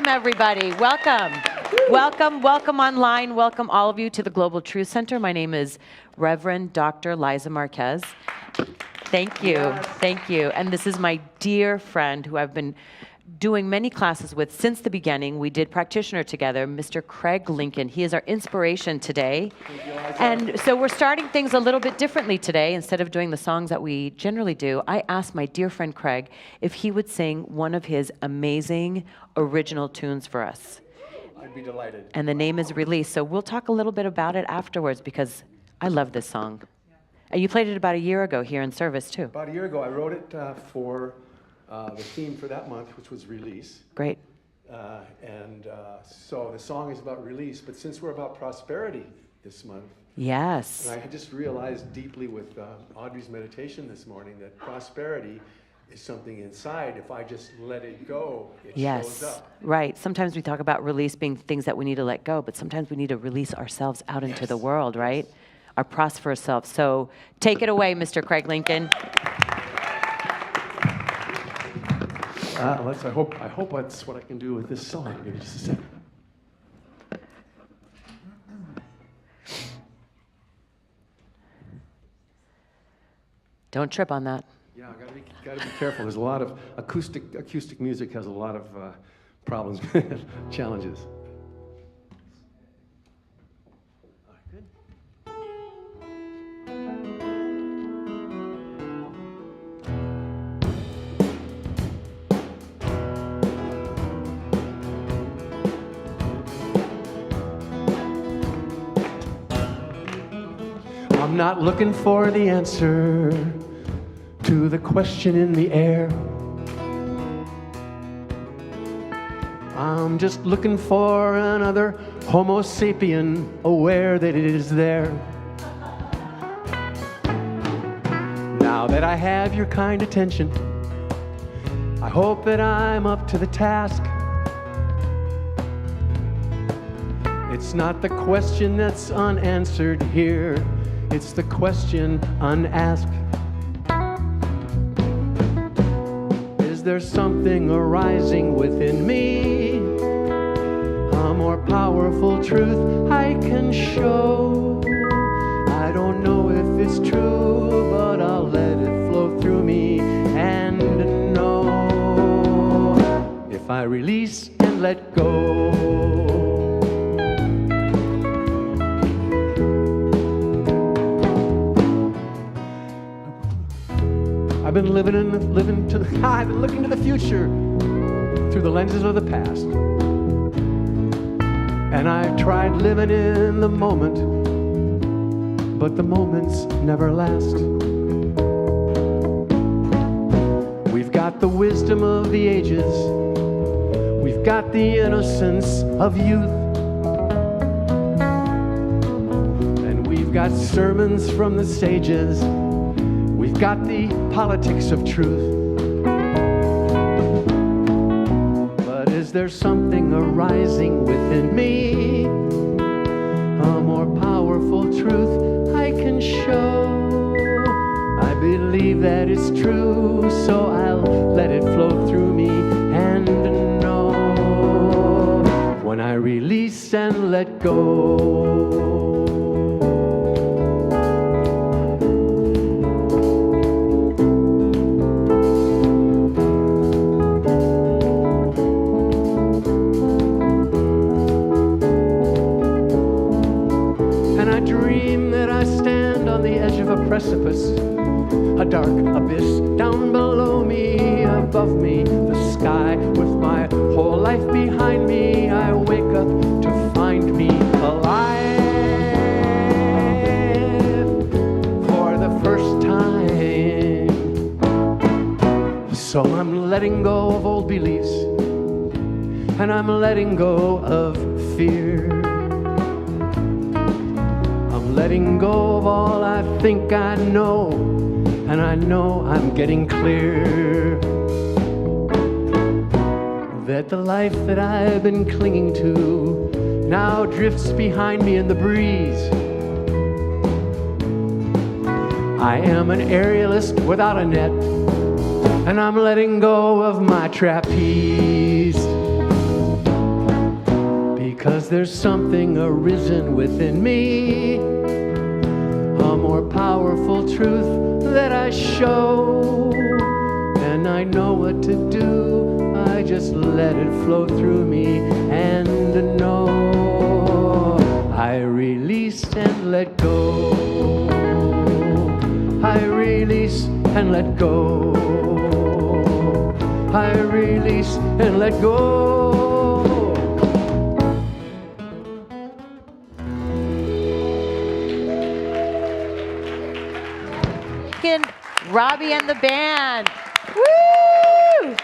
Welcome, everybody. Welcome. Welcome online. Welcome all of you to the Global Truth Center. My name is Reverend Dr. Liza Marquez. Thank you. Yes. Thank you. And this is my dear friend who I've been doing many classes with since the beginning. We did practitioner together, Mr. Craig Lincoln. He is our inspiration today. And so we're starting things a little bit differently today. Instead of doing the songs that we generally do, I asked my dear friend Craig if he would sing one of his amazing original tunes for us. I'd be delighted. And the name is Release. So we'll talk a little bit about it afterwards because I love this song. And you played it about a year ago here in service too. About a year ago, I wrote it for the theme for that month, which was release. Great. So the song is about release, but since we're about prosperity this month, yes, and I just realized deeply with Audrey's meditation this morning that prosperity is something inside. If I just let it go, it shows up. Right. Sometimes we talk about release being things that we need to let go, but sometimes we need to release ourselves out into the world, right? Our prosperous self. So take it away, Mr. Craig Lincoln. I hope that's what I can do with this song. Give me just a second. Don't trip on that. Yeah, gotta be careful. There's a lot of acoustic music has a lot of problems, challenges. I'm not looking for the answer to the question in the air. I'm just looking for another Homo sapien aware that it is there. Now that I have your kind attention, I hope that I'm up to the task. It's not the question that's unanswered here. It's the question unasked. Is there something arising within me? A more powerful truth I can show. I don't know if it's true, but I'll let it flow through me and know. If I release and let go. I've been looking to the future through the lenses of the past. And I've tried living in the moment, but the moments never last. We've got the wisdom of the ages. We've got the innocence of youth. And we've got sermons from the sages. We've got the politics of truth. But is there something arising within me? A more powerful truth I can show. I believe that it's true, so I'll let it flow through me and know. When I release and let go. Precipice, a dark abyss down below me, above me, the sky with my whole life behind me. I wake up to find me alive for the first time. So I'm letting go of old beliefs, and I'm letting go of fear. Letting go of all I think I know, and I know I'm getting clear that the life that I've been clinging to now drifts behind me in the breeze. I am an aerialist without a net, and I'm letting go of my trapeze. there something arisen within me? A more powerful truth that I show, and I know what to do. I just let it flow through me and know I release and let go. I release and let go. I release and let go. Robbie and the band. Woo!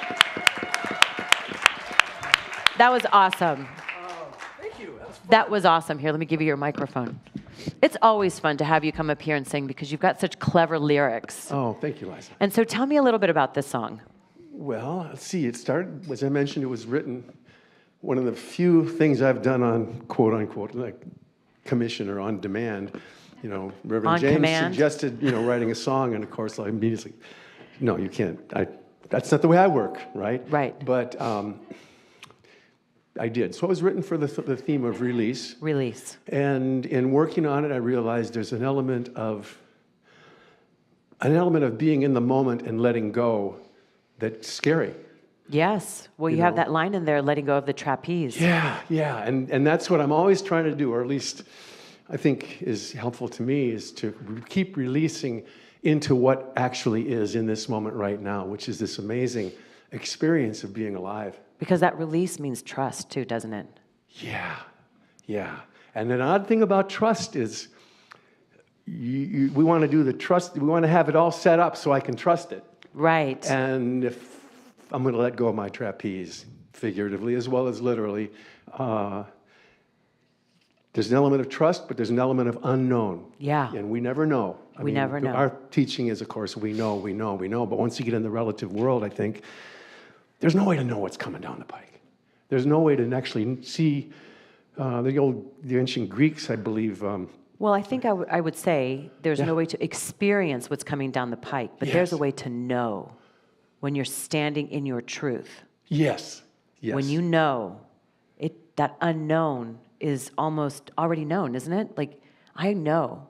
That was awesome. Thank you. That was awesome. Here, let me give you your microphone. It's always fun to have you come up here and sing because you've got such clever lyrics. Oh, thank you, Liza. And so tell me a little bit about this song. Well, let's see. It started, as I mentioned, it was written, one of the few things I've done on quote unquote, like commission or on demand. You know, Reverend On James command? suggested, writing a song, and of course, I immediately, no, you can't. That's not the way I work, right? Right. But I did. So it was written for the theme of release. Release. And in working on it, I realized there's an element of being in the moment and letting go that's scary. Yes. Well, you have that line in there, letting go of the trapeze. Yeah. And that's what I'm always trying to do, or at least I think is helpful to me, is to keep releasing into what actually is in this moment right now, which is this amazing experience of being alive. Because that release means trust too, doesn't it? Yeah. And an odd thing about trust is we want to do the trust, we want to have it all set up so I can trust it. Right. And if I'm going to let go of my trapeze, figuratively as well as literally, there's an element of trust, but there's an element of unknown. Yeah. And we never know. I mean, never know. Our teaching is, of course, we know. But once you get in the relative world, I think, there's no way to know what's coming down the pike. There's no way to actually see the ancient Greeks, I believe. Well, I think I would say there's no way to experience what's coming down the pike, but there's a way to know when you're standing in your truth. Yes. When you know, that unknown is almost already known, isn't it? Like, I know.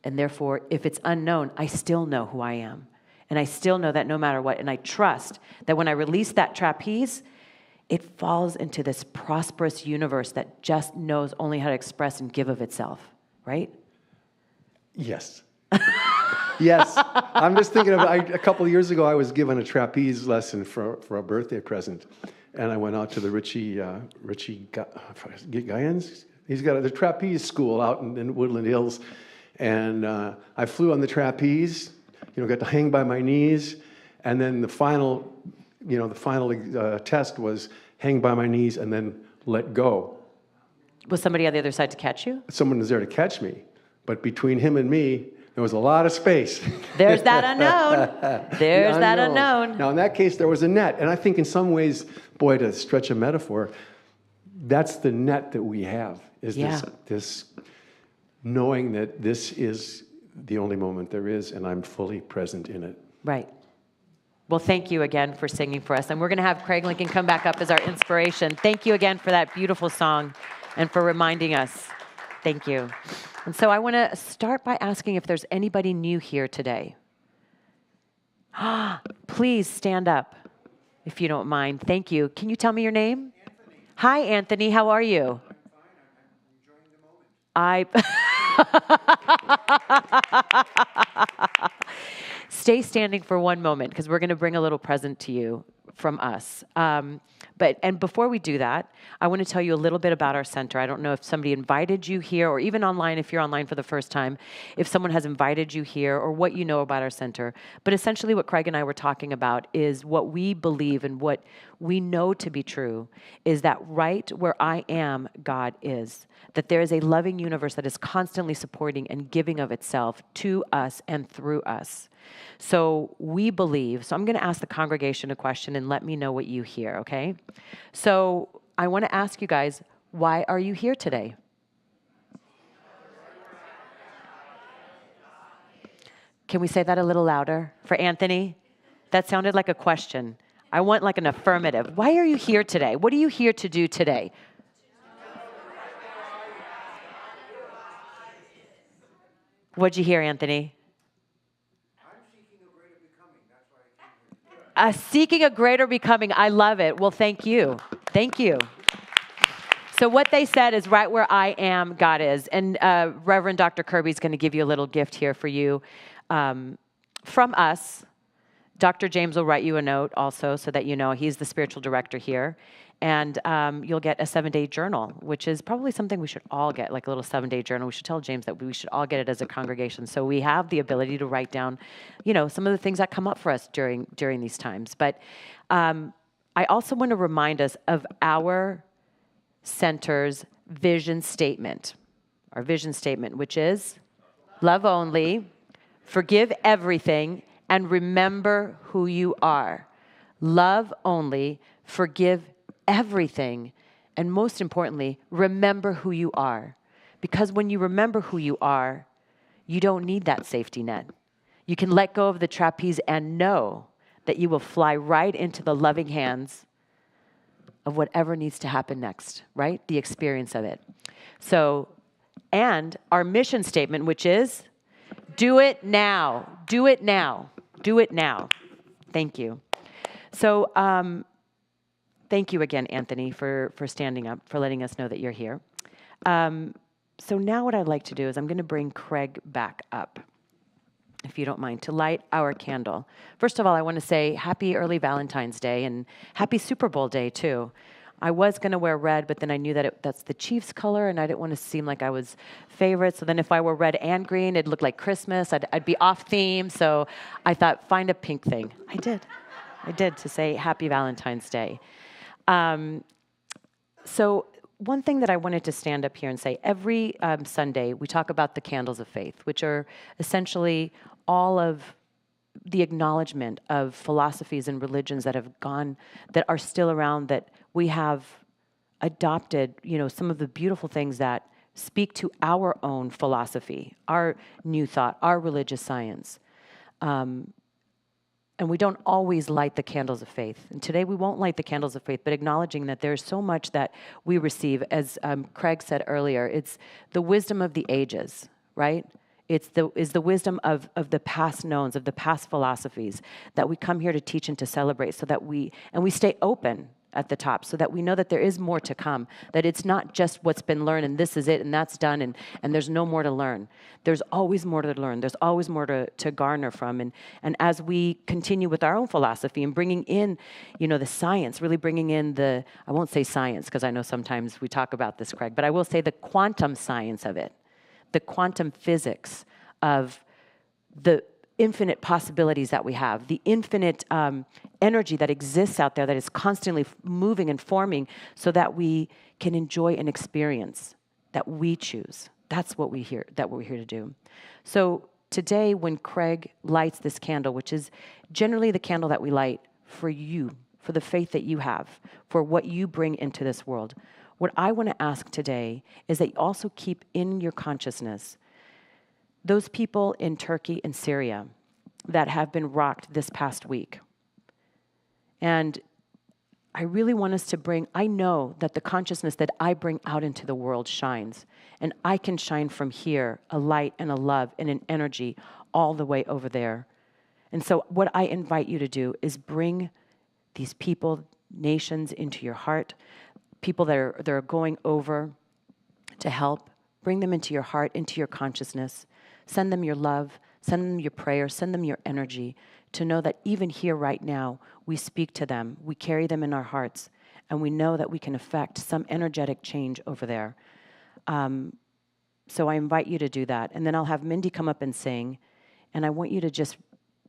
And therefore, if it's unknown, I still know who I am. And I still know that no matter what. And I trust that when I release that trapeze, it falls into this prosperous universe that just knows only how to express and give of itself, right? Yes. Yes. I'm just thinking of, a couple of years ago, I was given a trapeze lesson for a birthday present. And I went out to the Richie Guyans. He's got the trapeze school out in Woodland Hills. And I flew on the trapeze, got to hang by my knees. And then the final test was hang by my knees and then let go. Was somebody on the other side to catch you? Someone was there to catch me. But between him and me, there was a lot of space. There's that unknown. There's that unknown. Now, in that case, there was a net. And I think in some ways, boy, to stretch a metaphor, that's the net that we have, is this knowing that this is the only moment there is, and I'm fully present in it. Right. Well, thank you again for singing for us. And we're going to have Craig Lincoln come back up as our inspiration. Thank you again for that beautiful song and for reminding us. Thank you. And so I want to start by asking if there's anybody new here today. Please stand up, if you don't mind. Thank you. Can you tell me your name? Anthony. Hi, Anthony. How are you? I'm fine. I'm enjoying the moment. Stay standing for one moment because we're going to bring a little present to you from us. And before we do that, I want to tell you a little bit about our center. I don't know if somebody invited you here, or even online, if you're online for the first time, if someone has invited you here, or what you know about our center. But essentially what Craig and I were talking about is what we believe and what we know to be true is that right where I am, God is. That there is a loving universe that is constantly supporting and giving of itself to us and through us. So we believe, so I'm going to ask the congregation a question and let me know what you hear, okay? So I want to ask you guys, why are you here today? Can we say that a little louder for Anthony? That sounded like a question. I want like an affirmative. Why are you here today? What are you here to do today? What'd you hear, Anthony? I'm seeking a greater becoming. That's why I came here. Seeking a greater becoming. I love it. Well, thank you. Thank you. So what they said is right where I am, God is. And Reverend Dr. Kirby's going to give you a little gift here for you from us. Dr. James will write you a note also so that you know he's the spiritual director here. And you'll get a 7-day journal, which is probably something we should all get, like a little 7-day journal. We should tell James that we should all get it as a congregation. So we have the ability to write down, some of the things that come up for us during these times. But I also want to remind us of our center's vision statement, our vision statement, which is love only, forgive everything, and remember who you are. Love only, forgive everything, and most importantly, remember who you are. Because when you remember who you are, you don't need that safety net. You can let go of the trapeze and know that you will fly right into the loving hands of whatever needs to happen next, right? The experience of it. So, and our mission statement, which is, do it now, do it now, do it now. Thank you. So, thank you again, Anthony, for standing up, for letting us know that you're here. So now what I'd like to do is I'm going to bring Craig back up, if you don't mind, to light our candle. First of all, I want to say happy early Valentine's Day and happy Super Bowl day, too. I was going to wear red, but then I knew that that's the Chiefs color, and I didn't want to seem like I was favorite. So then if I were red and green, it'd look like Christmas. I'd be off theme. So I thought, find a pink thing. I did to say happy Valentine's Day. So one thing that I wanted to stand up here and say, every Sunday we talk about the candles of faith, which are essentially all of the acknowledgement of philosophies and religions that have gone, that are still around, that we have adopted, some of the beautiful things that speak to our own philosophy, our new thought, our religious science. And we don't always light the candles of faith. And today we won't light the candles of faith, but acknowledging that there's so much that we receive. As Craig said earlier, it's the wisdom of the ages, right? It's the wisdom of the past knowns, of the past philosophies that we come here to teach and to celebrate, so that we stay open at the top, so that we know that there is more to come, that it's not just what's been learned and this is it and that's done and there's no more to learn. There's always more to learn. There's always more to garner from. And as we continue with our own philosophy and bringing in, the science, really bringing in I won't say science because I know sometimes we talk about this, Craig, but I will say the quantum science of it, the quantum physics of the infinite possibilities that we have, the infinite energy that exists out there that is constantly moving and forming, so that we can enjoy an experience that we choose. That's what we're here to do. So today, when Craig lights this candle, which is generally the candle that we light for you, for the faith that you have, for what you bring into this world, what I want to ask today is that you also keep in your consciousness those people in Turkey and Syria that have been rocked this past week. And I really want us to I know that the consciousness that I bring out into the world shines. And I can shine from here a light and a love and an energy all the way over there. And so what I invite you to do is bring these people, nations into your heart, people that are going over to help. Bring them into your heart, into your consciousness. Send them your love, send them your prayer, send them your energy, to know that even here right now, we speak to them, we carry them in our hearts, and we know that we can affect some energetic change over there. So I invite you to do that. And then I'll have Mindy come up and sing, and I want you to just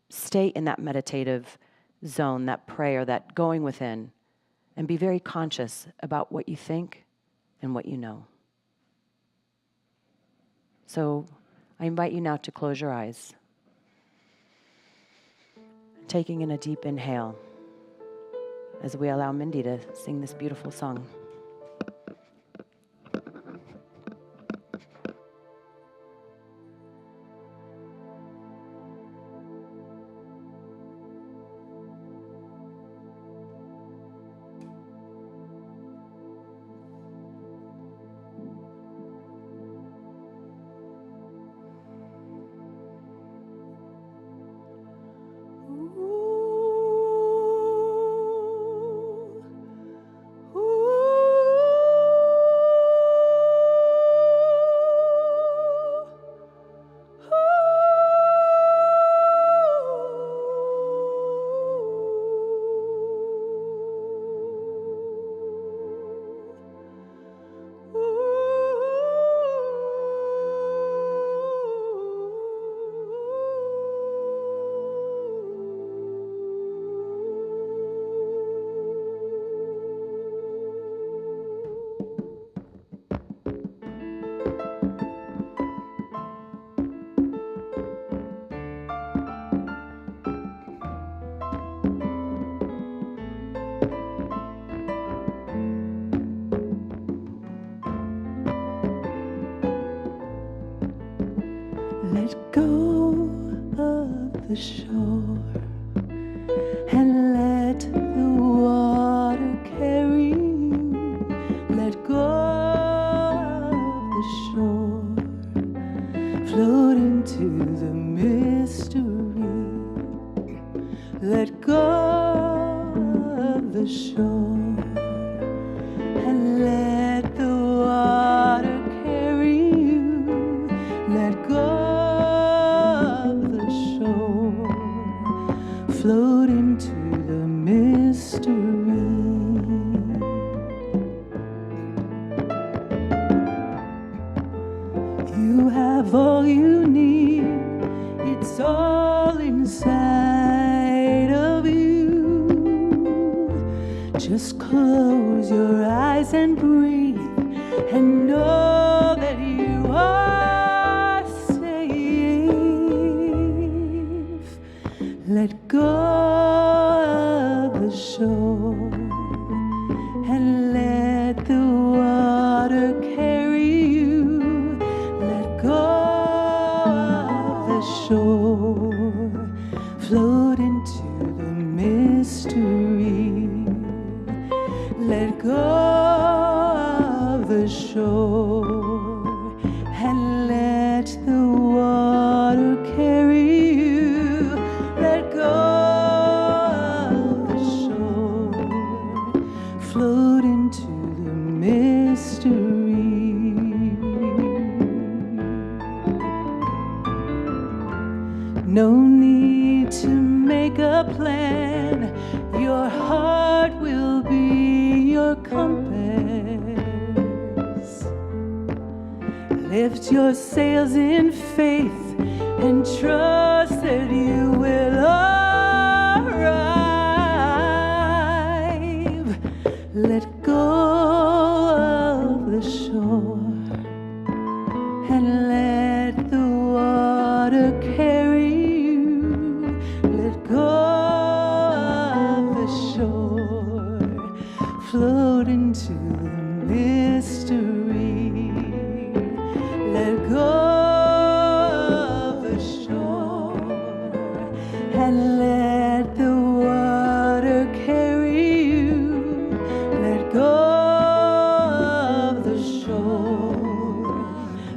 stay in that meditative zone, that prayer, that going within, and be very conscious about what you think and what you know. So I invite you now to close your eyes, taking in a deep inhale as we allow Mindy to sing this beautiful song. Let go of the shore and let the water carry you. Let go of the shore, float into the mystery. Let go of the shore and let the water carry you. Let go of the shore, float into the mystery. You have all you need, it's all inside of you. Just close your eyes and breathe and know that you are safe. Let go of the shore and let the water carry you. Let go of the shore, float into the mystery. Let go of the shore and let the water carry you. Let go of the shore, float into the mystery. No need to make a plan, your heart will be your compass. Lift your sails in faith and trust that you will arrive. Let go of the shore and let the water carry you. Let go of the shore, float into the mystery. Let go of the shore and let the water carry you. Let go of the shore,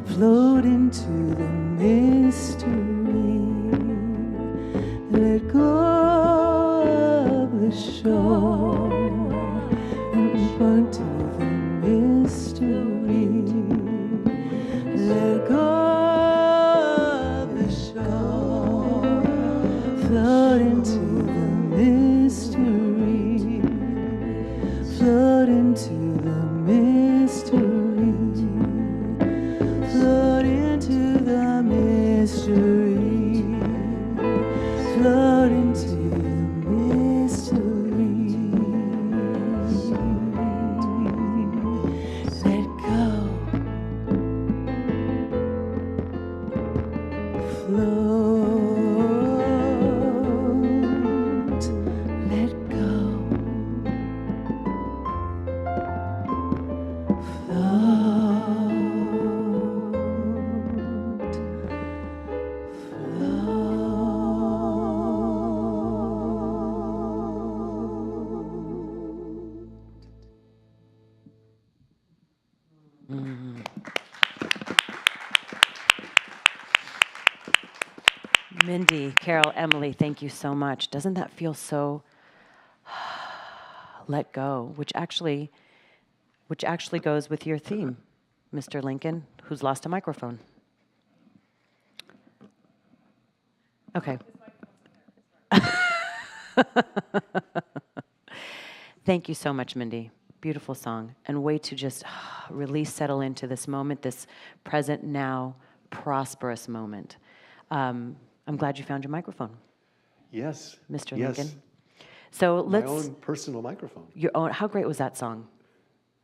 float into the mystery. Let go of the shore and run to the mystery. Let go of the shore, float into the mystery. Float into the mystery. Float into the mystery. Float into the mystery. Let go. Float. Let go. Mindy, Carol, Emily, thank you so much. Doesn't that feel so let go, which actually goes with your theme, Mr. Lincoln, who's lost a microphone. Okay. Thank you so much, Mindy. Beautiful song. And way to just release, settle into this moment, this present now, prosperous moment. I'm glad you found your microphone, Yes. Mr. Yes. Lincoln. So My let's, own personal microphone. your own, how great was that song?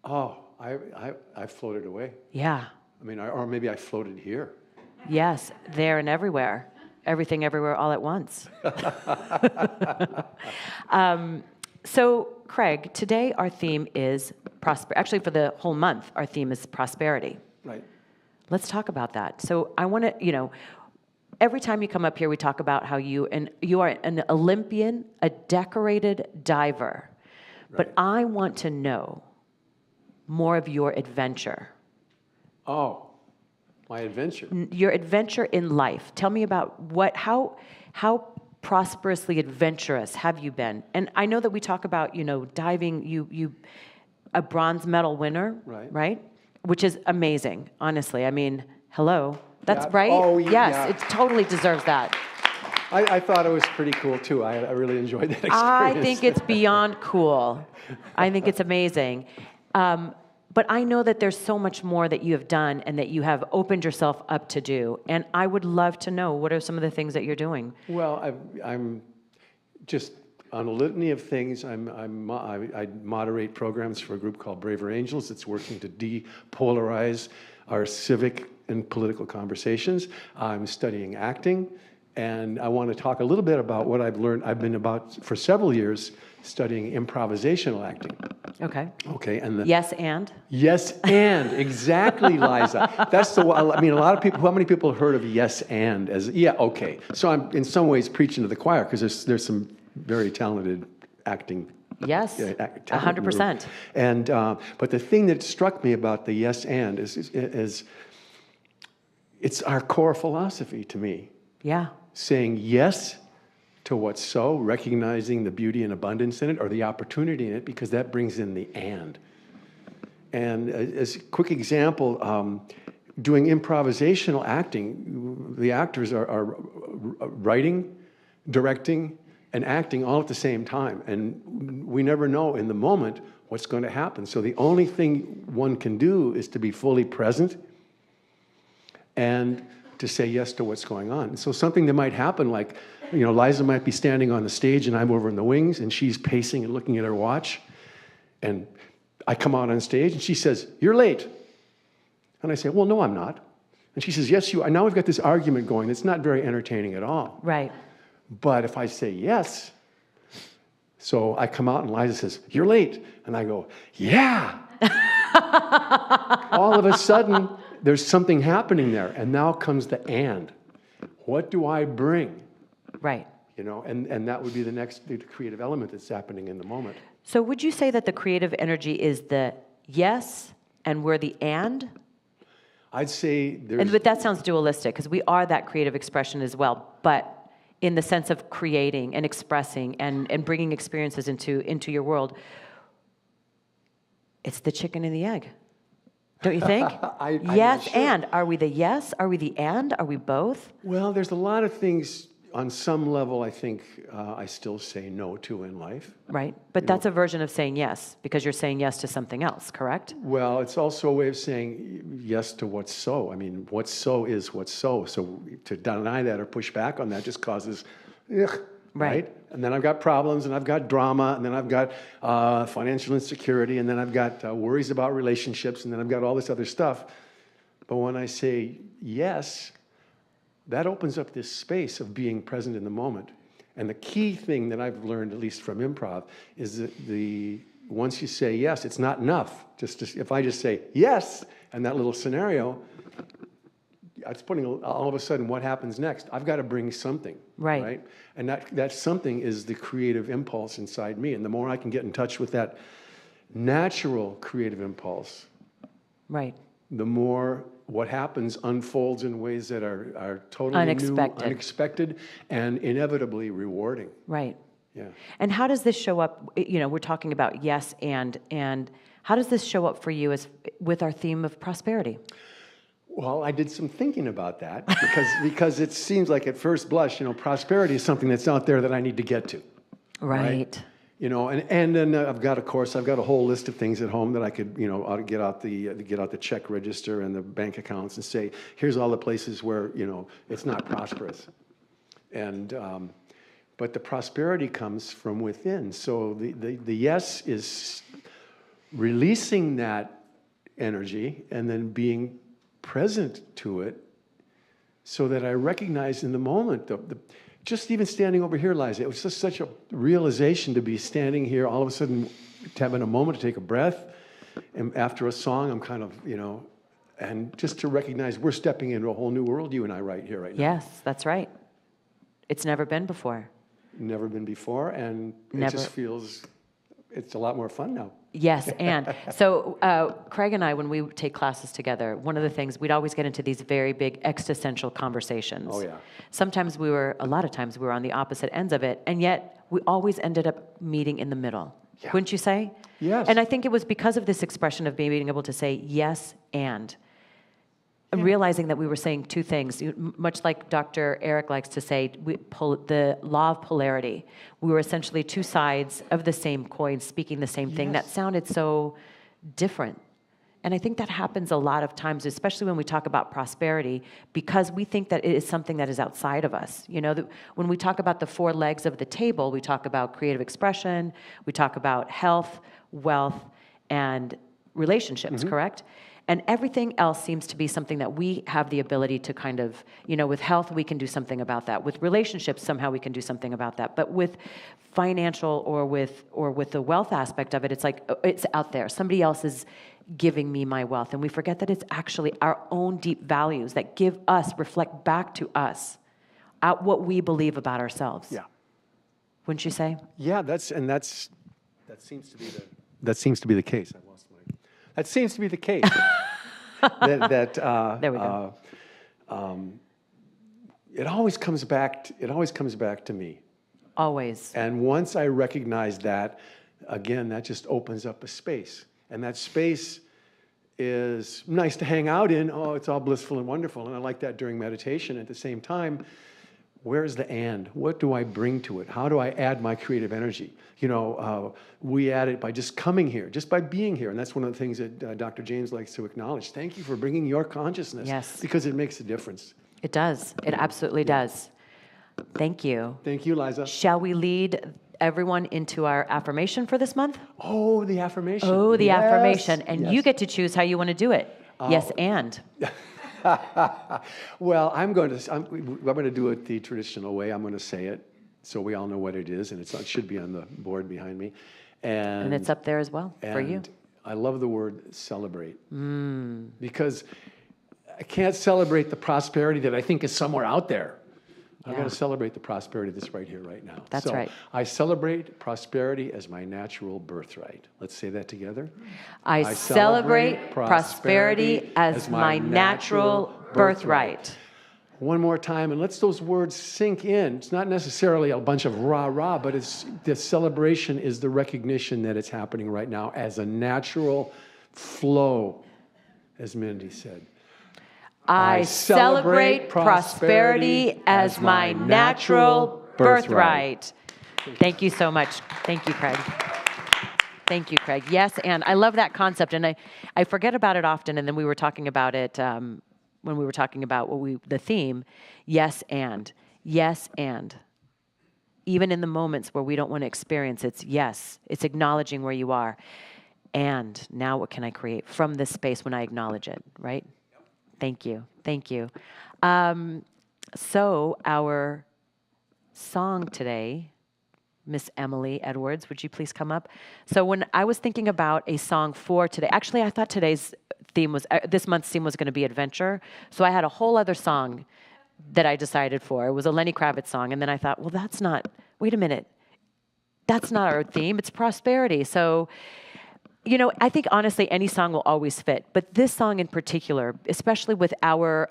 Oh, I floated away. Yeah. I mean, or maybe I floated here. Yes, there and everywhere. Everything, everywhere, all at once. So, Craig, today our theme is actually, for the whole month, our theme is prosperity. Right. Let's talk about that. So I want to, every time you come up here, we talk about how you are an Olympian, a decorated diver. But I want to know more of your adventure. Oh, my adventure. Your adventure in life. Tell me about how prosperously adventurous have you been? And I know that we talk about, diving, you a bronze medal winner, right? Which is amazing, honestly. I mean, hello. That's right? Oh, yes, yeah. it totally deserves that. I thought it was pretty cool, too. I really enjoyed that experience. I think it's beyond cool. I think it's amazing. But I know that there's so much more that you have done and that you have opened yourself up to do. And I would love to know, what are some of the things that you're doing? Well, I'm just on a litany of things. I moderate programs for a group called Braver Angels. It's working to depolarize our civic and political conversations. I'm studying acting. And I want to talk a little bit about what I've learned. I've been for several years studying improvisational acting. Okay. Okay. And yes, and? Yes, and. Exactly, Liza. That's a lot of people, how many people have heard of yes, and as, yeah, okay. So I'm in some ways preaching to the choir because there's some very talented acting. Yes, 100%. And, but the thing that struck me about the yes, and is it's our core philosophy to me. Yeah. Saying yes to what's so, recognizing the beauty and abundance in it, or the opportunity in it, because that brings in the and. And as a quick example, doing improvisational acting, the actors are writing, directing, and acting all at the same time. And we never know in the moment what's going to happen. So the only thing one can do is to be fully present and to say yes to what's going on. So something that might happen, like, Liza might be standing on the stage and I'm over in the wings and she's pacing and looking at her watch. And I come out on stage and she says, "You're late." And I say, "Well, no, I'm not." And she says, "Yes, you are." Now we've got this argument going. It's not very entertaining at all. Right. But if I say yes, so I come out and Liza says, "You're late." And I go, "Yeah." All of a sudden, there's something happening there. And now comes the and. What do I bring? Right. And that would be the creative element that's happening in the moment. So would you say that the creative energy is the yes and we're the and? I'd say there's... But that sounds dualistic because we are that creative expression as well. But in the sense of creating and expressing and bringing experiences into your world, it's the chicken and the egg. Don't you think? Yes, sure. And. Are we the yes? Are we the and? Are we both? Well, there's a lot of things on some level I think I still say no to in life. Right. But that's a version of saying yes because you're saying yes to something else, correct? Well, it's also a way of saying yes to what's so. I mean, what's so is what's so. So to deny that or push back on that just causes, right? And then I've got problems, and I've got drama, and then I've got financial insecurity, and then I've got worries about relationships, and then I've got all this other stuff. But when I say yes, that opens up this space of being present in the moment. And the key thing that I've learned, at least from improv, is that once you say yes, it's not enough. If I just say yes, and that little scenario, it's putting all of a sudden what happens next. I've got to bring something, right? And that something is the creative impulse inside me. And the more I can get in touch with that natural creative impulse, right, the more what happens unfolds in ways that are totally unexpected. New, unexpected, and inevitably rewarding. Right. Yeah. And how does this show up? We're talking about yes and how does this show up for you with our theme of prosperity? Well, I did some thinking about that because it seems like at first blush, prosperity is something that's out there that I need to get to. Right. And then I've got a whole list of things at home that I could, ought to get out the check register and the bank accounts and say, here's all the places where, it's not prosperous. And, but the prosperity comes from within. So the yes is releasing that energy and then being present to it so that I recognize in the moment, just even standing over here, Liza, it was just such a realization to be standing here, all of a sudden having a moment to take a breath. And after a song, I'm kind of, And just to recognize we're stepping into a whole new world, you and I, right here, right now. Yes, that's right. It's never been before. Never been before, and Never. it just feels, it's a lot more fun now. Yes, and so Craig and I, when we take classes together, one of the things, we'd always get into these very big existential conversations. Oh, yeah. Sometimes a lot of times we were on the opposite ends of it, and yet we always ended up meeting in the middle. Yeah. Wouldn't you say? Yes. And I think it was because of this expression of being able to say yes and realizing that we were saying two things, much like Dr. Eric likes to say, the law of polarity. We were essentially two sides of the same coin, speaking the same thing. That sounded so different. And I think that happens a lot of times, especially when we talk about prosperity, because we think that it is something that is outside of us. You know, when we talk about the four legs of the table, we talk about creative expression, we talk about health, wealth, and relationships, correct? And everything else seems to be something that we have the ability to kind of, you know, with health, we can do something about that. With relationships, somehow we can do something about that. But with financial or with the wealth aspect of it, it's like, it's out there. Somebody else is giving me my wealth. And we forget that it's actually our own deep values that reflect back to us what we believe about ourselves. Yeah. Wouldn't you say? Yeah, that seems to be the case. I lost my. That seems to be the case. There we go. It always comes back. It always comes back to me. Always. And once I recognize that, again, that just opens up a space, and that space is nice to hang out in. Oh, it's all blissful and wonderful, and I like that during meditation. At the same time, where's the and? What do I bring to it? How do I add my creative energy? You know, we add it by just coming here, just by being here. And that's one of the things that Dr. James likes to acknowledge. Thank you for bringing your consciousness. Yes. Because it makes a difference. It does. It absolutely does. Thank you. Thank you, Liza. Shall we lead everyone into our affirmation for this month? Oh, the affirmation. Oh, the Yes, affirmation. And yes. you get to choose how you want to do it. Yes, and. Well, I'm going to do it the traditional way. I'm going to say it so we all know what it is, and it should be on the board behind me. And it's up there as well for you. I love the word celebrate because I can't celebrate the prosperity that I think is somewhere out there. I've got to celebrate the prosperity that's right here, right now. That's right. I celebrate prosperity as my natural birthright. Let's say that together. I celebrate prosperity as my natural birthright. One more time, and let's those words sink in. It's not necessarily a bunch of rah-rah, but the celebration is the recognition that it's happening right now as a natural flow, as Mindy said. I celebrate prosperity as my natural birthright. Thank you so much. Thank you, Craig. Thank you, Craig. Yes, and I love that concept, and I forget about it often, and then we were talking about it when we were talking about the theme, yes, and. Yes, and. Even in the moments where we don't want to experience, it's yes. It's acknowledging where you are. And now what can I create from this space when I acknowledge it, right? Thank you. Thank you. So our song today, Miss Emily Edwards, would you please come up? So when I was thinking about a song for today, actually I thought this month's theme was going to be adventure. So I had a whole other song that I decided for. It was a Lenny Kravitz song. And then I thought, well, wait a minute. That's not our theme. It's prosperity. So, you know, I think honestly any song will always fit, but this song in particular, especially with our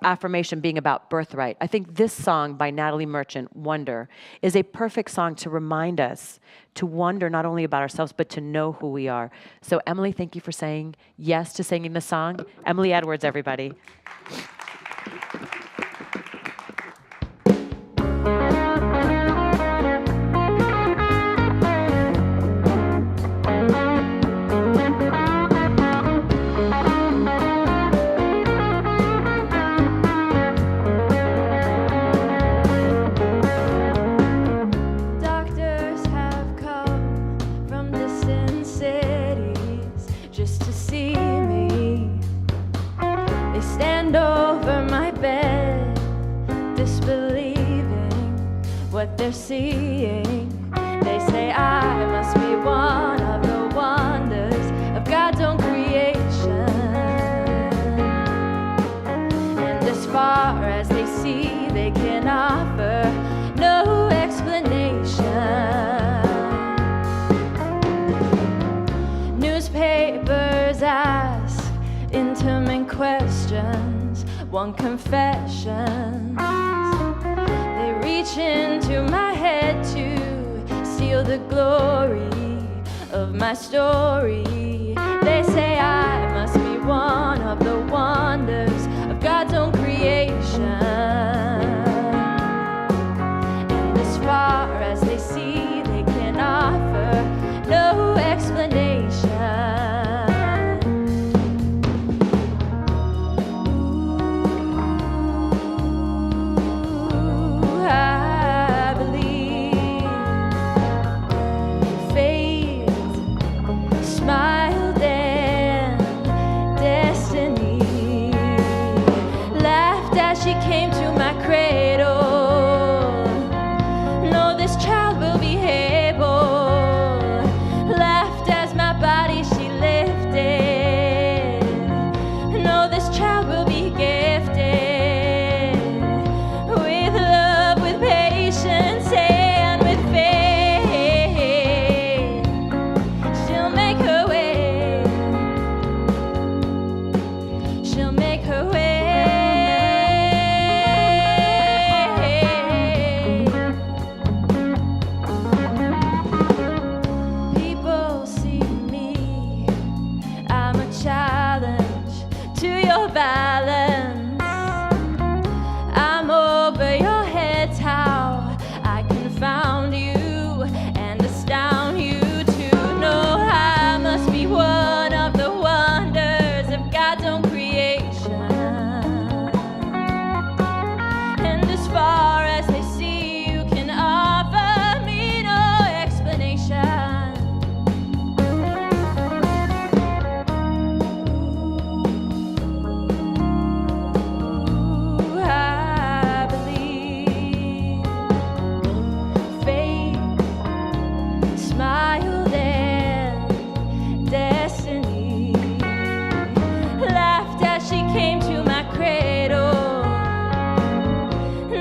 affirmation being about birthright, I think this song by Natalie Merchant, Wonder, is a perfect song to remind us to wonder not only about ourselves, but to know who we are. So Emily, thank you for saying yes to singing the song. Emily Edwards, everybody. What they're seeing, they say I must be one of the wonders of God's own creation. see, they can offer no explanation. Newspapers ask intimate questions, want confessions. They reach into my head to steal the glory of my story. They say I must be one of the wonders of God's own creation. And as far as they see, they can offer no explanation. I believe fate smiled and destiny laughed as she came to my cradle. No, this child will be able. Laughed as my body she lifted. No, this child will be gifted with love, with patience, and with faith. She'll make her way. She'll make her way. People see me, I'm a challenge to your balance. I'm over your heads, how I confound you and astound you to know I must be one of the wonders of God's own creation. And as far as they see, you can offer me no explanation. I believe fate smiled and destiny laughed as she came to my cradle.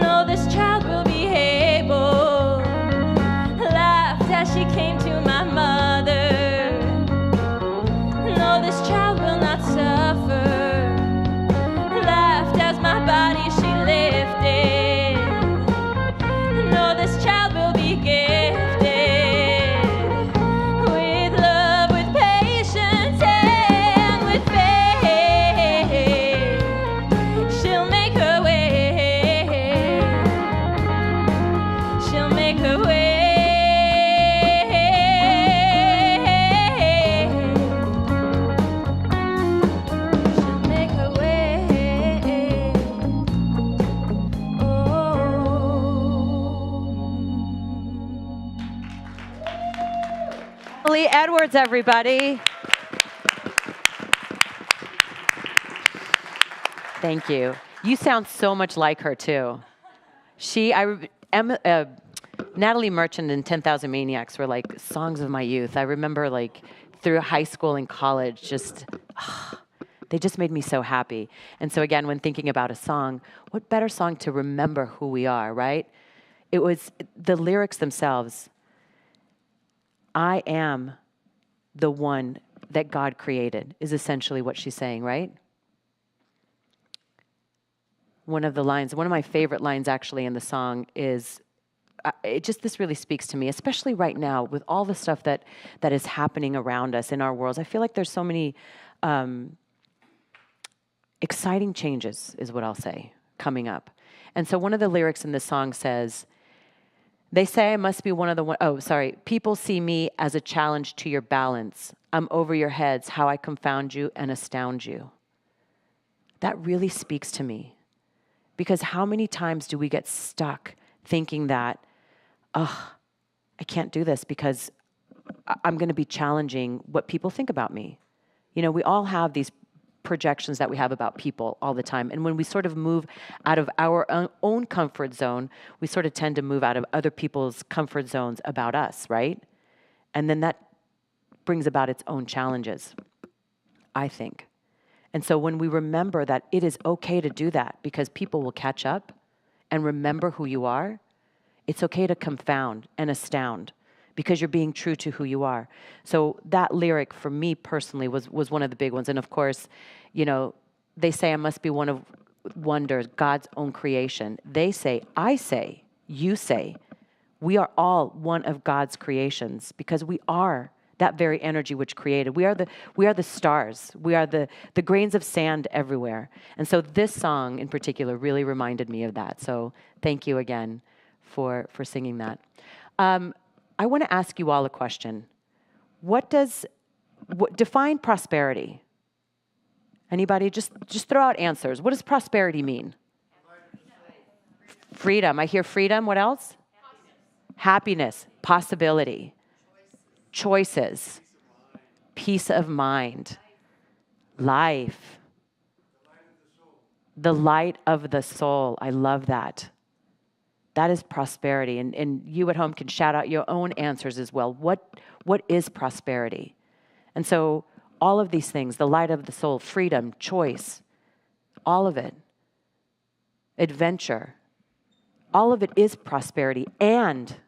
No, this child will be able. Laughed as she came to my mother. No, this child will not suffer. Laughed as my body she lifted. No, this child will be gifted with love, with patience, and with faith. She'll make her way. She'll make her way. She'll make her way. Emily Edwards, everybody. Thank you. You sound so much like her, too. Natalie Merchant and 10,000 Maniacs were like songs of my youth. I remember like through high school and college, they just made me so happy. And so again, when thinking about a song, what better song to remember who we are, right? It was the lyrics themselves. I am the one that God created is essentially what she's saying, right? One of my favorite lines actually in the song is, this really speaks to me, especially right now with all the stuff that is happening around us in our worlds. I feel like there's so many exciting changes, is what I'll say, coming up. And so one of the lyrics in this song says, they say I must be one of the people see me as a challenge to your balance. I'm over your heads, how I confound you and astound you. That really speaks to me. Because how many times do we get stuck thinking that, I can't do this because I'm going to be challenging what people think about me. You know, we all have these projections that we have about people all the time. And when we sort of move out of our own comfort zone, we sort of tend to move out of other people's comfort zones about us, right? And then that brings about its own challenges, I think. And so when we remember that it is okay to do that because people will catch up, and remember who you are, it's okay to confound and astound because you're being true to who you are. So that lyric for me personally was one of the big ones. And of course, you know, they say I must be one of wonders, God's own creation. They say, I say, you say, we are all one of God's creations because we are that very energy which created. We are the stars. We are the grains of sand everywhere. And so this song in particular really reminded me of that. So thank you again for singing that. I want to ask you all a question. Define prosperity? Anybody? Just throw out answers. What does prosperity mean? Freedom. I hear freedom. What else? Happiness. Possibility. Choices. Peace of mind. Life. The light of the soul. I love that. That is prosperity. And you at home can shout out your own answers as well. What is prosperity? And so all of these things, the light of the soul, freedom, choice, all of it, adventure, all of it is prosperity and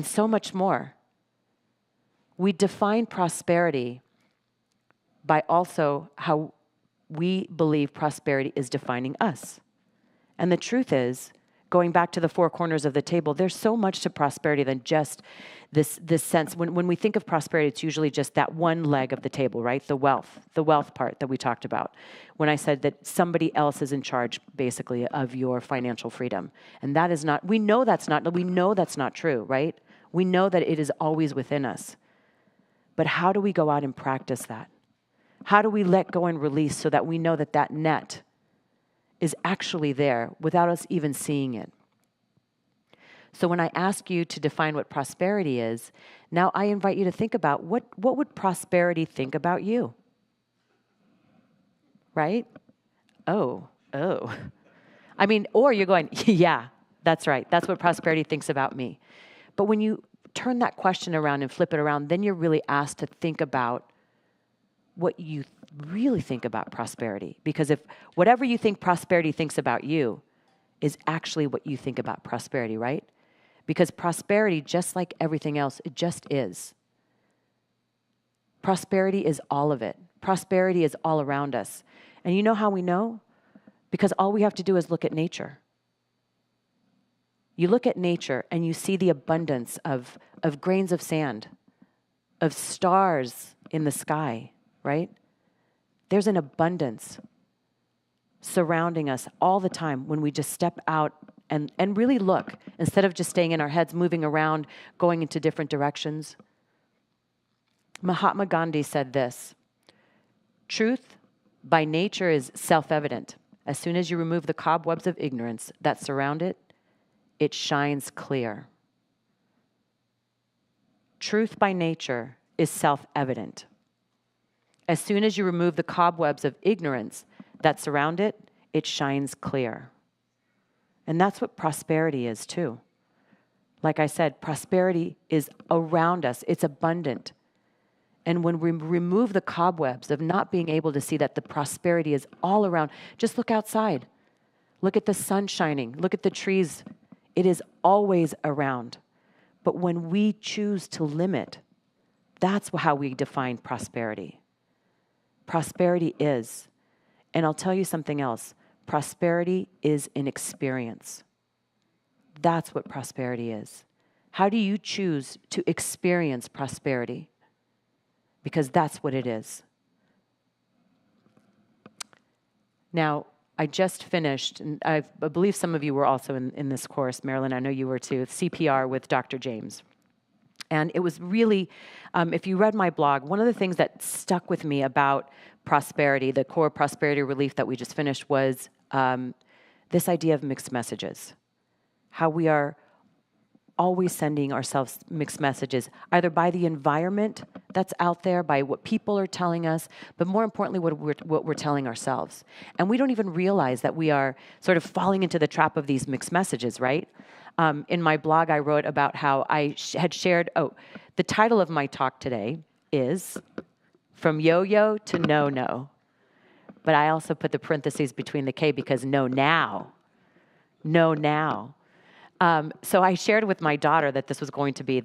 so much more. We define prosperity by also how we believe prosperity is defining us. And the truth is, going back to the four corners of the table, there's so much to prosperity than just this sense. When we think of prosperity, it's usually just that one leg of the table, right? The wealth part that we talked about. When I said that somebody else is in charge, basically, of your financial freedom. And that is not, we know that's not true, right? We know that it is always within us. But how do we go out and practice that? How do we let go and release so that we know that that net is actually there without us even seeing it? So when I ask you to define what prosperity is, now I invite you to think about what would prosperity think about you? Right? Oh. I mean, or you're going, yeah, that's right. That's what prosperity thinks about me. But when you turn that question around and flip it around, then you're really asked to think about what you really think about prosperity. Because if whatever you think prosperity thinks about you is actually what you think about prosperity, right? Because prosperity, just like everything else, it just is. Prosperity is all of it. Prosperity is all around us. And you know how we know? Because all we have to do is look at nature. You look at nature and you see the abundance of grains of sand, of stars in the sky, right? There's an abundance surrounding us all the time when we just step out and really look, instead of just staying in our heads, moving around, going into different directions. Mahatma Gandhi said this: truth by nature is self-evident. As soon as you remove the cobwebs of ignorance that surround it, it shines clear. Truth by nature is self-evident. As soon as you remove the cobwebs of ignorance that surround it, it shines clear. And that's what prosperity is too. Like I said, prosperity is around us. It's abundant. And when we remove the cobwebs of not being able to see that the prosperity is all around, just look outside. Look at the sun shining. Look at the trees. It is always around. But when we choose to limit, that's how we define prosperity. Prosperity is, and I'll tell you something else, prosperity is an experience. That's what prosperity is. How do you choose to experience prosperity? Because that's what it is. Now, I just finished, and I believe some of you were also in this course, Marilyn, I know you were too, CPR with Dr. James. And it was really, if you read my blog, one of the things that stuck with me about prosperity, the core prosperity relief that we just finished, was this idea of mixed messages. How we are always sending ourselves mixed messages, either by the environment that's out there, by what people are telling us, but more importantly, what we're telling ourselves. And we don't even realize that we are sort of falling into the trap of these mixed messages, right? In my blog, I wrote about how I had shared, the title of my talk today is From Yo-Yo to No-No. but I also put the parentheses between the K because know now. Know now. So I shared with my daughter that this was going to be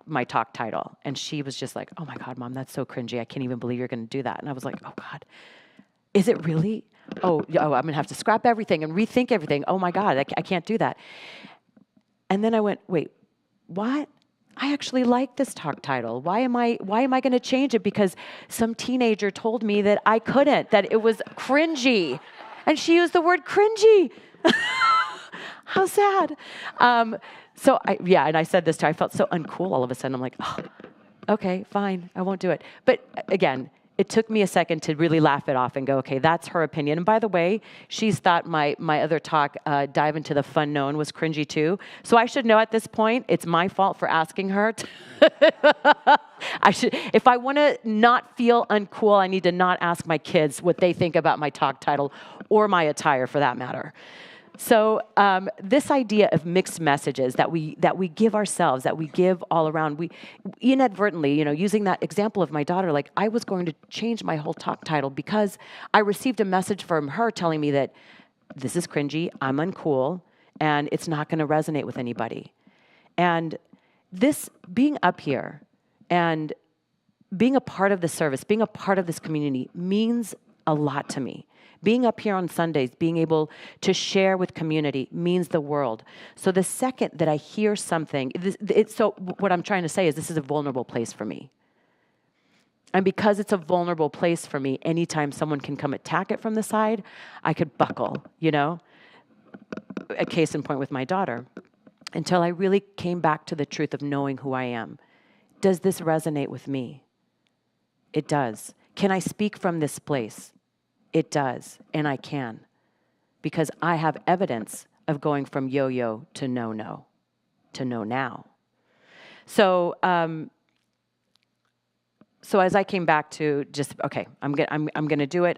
my talk title. And she was just like, oh my God, Mom, that's so cringy. I can't even believe you're going to do that. And I was like, oh God, is it really? Oh, I'm going to have to scrap everything and rethink everything. Oh my God, I can't do that. And then I went, wait, what? I actually like this talk title. Why am I going to change it? Because some teenager told me that I couldn't, that it was cringy. And she used the word cringy. How sad. And I said this to her. I felt so uncool all of a sudden. I'm like, oh, okay, fine. I won't do it. But again, it took me a second to really laugh it off and go, okay, that's her opinion. And by the way, she's thought my other talk, Dive into the Fun Known, was cringy too. So I should know at this point, it's my fault for asking her. If I want to not feel uncool, I need to not ask my kids what they think about my talk title or my attire for that matter. So this idea of mixed messages that we give ourselves, that we give all around, we inadvertently, using that example of my daughter, like I was going to change my whole talk title because I received a message from her telling me that this is cringy, I'm uncool, and it's not going to resonate with anybody. And this being up here and being a part of the service, being a part of this community means a lot to me. Being up here on Sundays, being able to share with community means the world. So the second that I hear something, so what I'm trying to say is this is a vulnerable place for me. And because it's a vulnerable place for me, anytime someone can come attack it from the side, I could buckle, A case in point with my daughter. Until I really came back to the truth of knowing who I am. Does this resonate with me? It does. Can I speak from this place? It does, and I can, because I have evidence of going from yo-yo to no-no, to know now. So, as I came back to just, okay, I'm going to do it.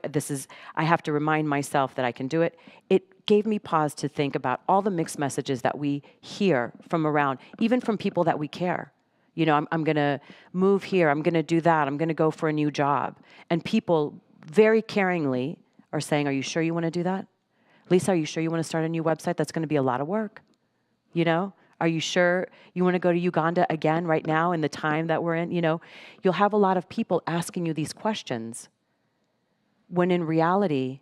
I have to remind myself that I can do it. It gave me pause to think about all the mixed messages that we hear from around, even from people that we care. I'm going to move here. I'm going to do that. I'm going to go for a new job. And people very caringly are saying, are you sure you want to do that? Lisa, are you sure you want to start a new website? That's going to be a lot of work. Are you sure you want to go to Uganda again right now in the time that we're in? You'll have a lot of people asking you these questions when in reality,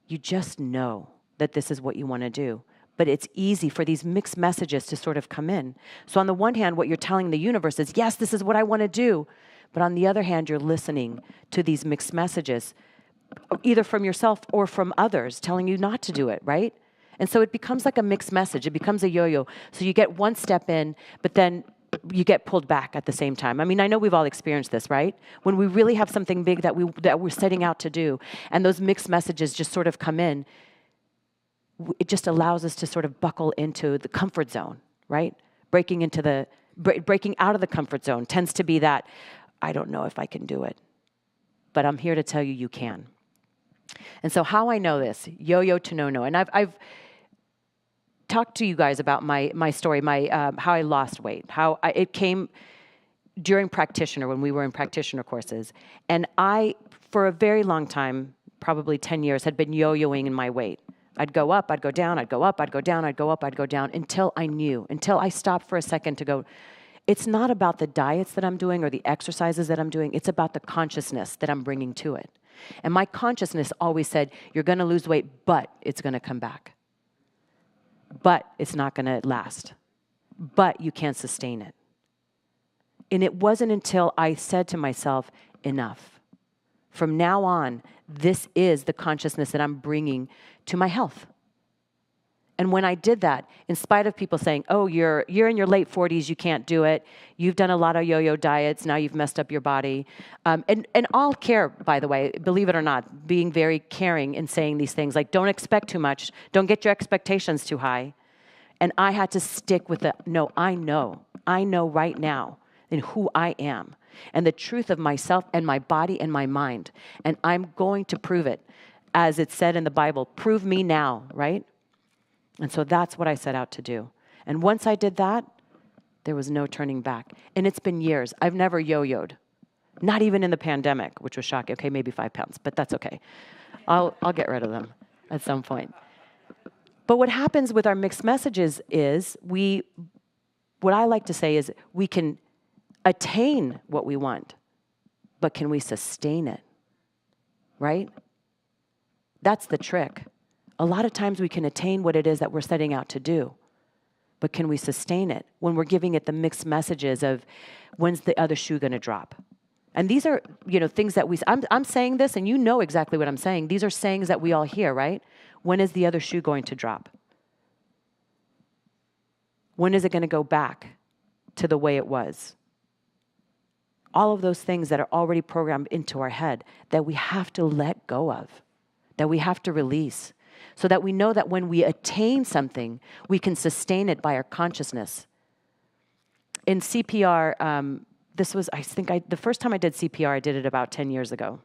you just know that this is what you want to do. But it's easy for these mixed messages to sort of come in. So on the one hand, what you're telling the universe is, yes, this is what I want to do. But on the other hand, you're listening to these mixed messages, either from yourself or from others telling you not to do it, right? And so it becomes like a mixed message. It becomes a yo-yo. So you get one step in, but then you get pulled back at the same time. I mean, I know we've all experienced this, right? When we really have something big that we're setting out to do, and those mixed messages just sort of come in, it just allows us to sort of buckle into the comfort zone, right? Breaking out of the comfort zone tends to be that, I don't know if I can do it, but I'm here to tell you can. And so how I know this, yo-yo to no-no, and I've talked to you guys about my story, how I lost weight, it came during practitioner, when we were in practitioner courses, and I, for a very long time, probably 10 years, had been yo-yoing in my weight. I'd go up, I'd go down, I'd go up, I'd go down, I'd go up, I'd go down, until I stopped for a second to go, it's not about the diets that I'm doing or the exercises that I'm doing. It's about the consciousness that I'm bringing to it. And my consciousness always said, you're going to lose weight, but it's going to come back. But it's not going to last. But you can't sustain it. And it wasn't until I said to myself, enough. From now on, this is the consciousness that I'm bringing to my health. And when I did that, in spite of people saying, oh, you're in your late 40s, you can't do it. You've done a lot of yo-yo diets. Now you've messed up your body. And all care, by the way, believe it or not, being very caring in saying these things, like don't expect too much. Don't get your expectations too high. And I had to stick with no, I know right now in who I am and the truth of myself and my body and my mind. And I'm going to prove it. As it said in the Bible, prove me now, right? And so that's what I set out to do. And once I did that, there was no turning back. And it's been years. I've never yo-yoed. Not even in the pandemic, which was shocking. Okay, maybe 5 pounds, but that's okay. I'll get rid of them at some point. But what happens with our mixed messages is what I like to say is we can attain what we want, but can we sustain it? Right? That's the trick. A lot of times we can attain what it is that we're setting out to do, but can we sustain it when we're giving it the mixed messages of when's the other shoe going to drop? And these are, things that I'm saying this, and you know exactly what I'm saying. These are sayings that we all hear, right? When is the other shoe going to drop? When is it going to go back to the way it was? All of those things that are already programmed into our head that we have to let go of, that we have to release, so that we know that when we attain something, we can sustain it by our consciousness. In CPR, the first time I did CPR, I did it about 10 years ago.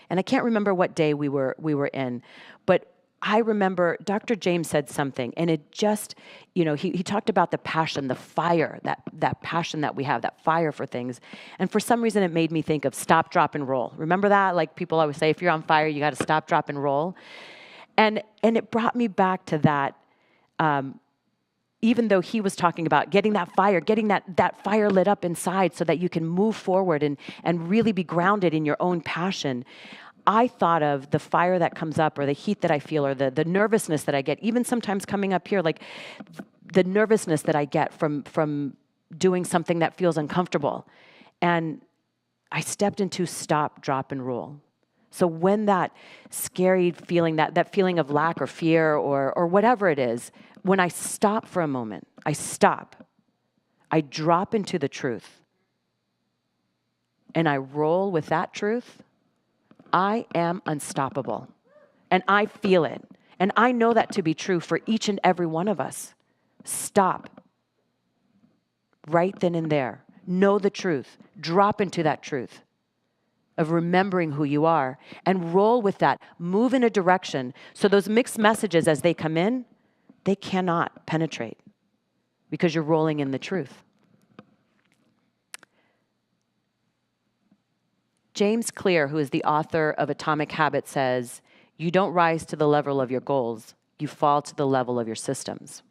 And I can't remember what day we were in, but I remember Dr. James said something, and it just, he talked about the passion, the fire, that passion that we have, that fire for things. And for some reason, it made me think of stop, drop, and roll. Remember that? Like people always say, if you're on fire, you got to stop, drop, and roll. And it brought me back to that, even though he was talking about getting that fire lit up inside so that you can move forward and really be grounded in your own passion. I thought of the fire that comes up or the heat that I feel or the nervousness that I get, even sometimes coming up here, like the nervousness that I get from doing something that feels uncomfortable. And I stepped into stop, drop, and roll. So when that scary feeling, that feeling of lack or fear or whatever it is, when I stop for a moment, I drop into the truth, and I roll with that truth, I am unstoppable. And I feel it. And I know that to be true for each and every one of us. Stop. Right then and there. Know the truth. Drop into that truth of remembering who you are and roll with that. Move in a direction so those mixed messages as they come in, they cannot penetrate because you're rolling in the truth. James Clear, who is the author of Atomic Habits, says, you don't rise to the level of your goals, you fall to the level of your systems.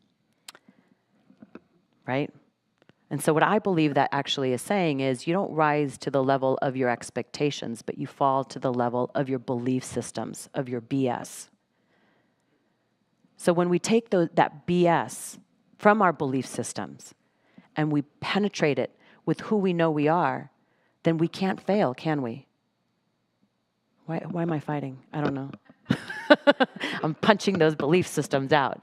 Right? And so what I believe that actually is saying is you don't rise to the level of your expectations, but you fall to the level of your belief systems, of your BS. So when we take that BS from our belief systems and we penetrate it with who we know we are, then we can't fail, can we? Why am I fighting? I don't know. I'm punching those belief systems out.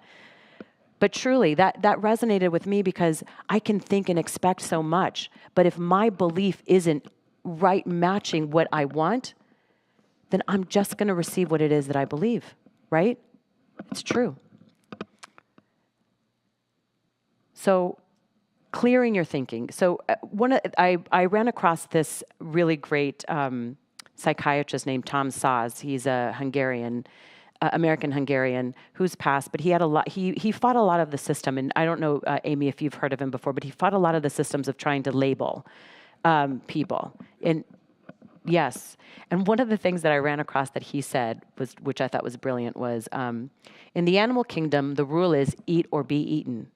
But truly, that resonated with me because I can think and expect so much, but if my belief isn't right matching what I want, then I'm just going to receive what it is that I believe, right? It's true. So clearing your thinking. So I ran across this really great psychiatrist named Tom Saz. He's a Hungarian, American Hungarian who's passed, but he had he fought a lot of the system. And I don't know, Amy, if you've heard of him before, but he fought a lot of the systems of trying to label people. And yes, and one of the things that I ran across that he said was, which I thought was brilliant, was in the animal kingdom, the rule is eat or be eaten.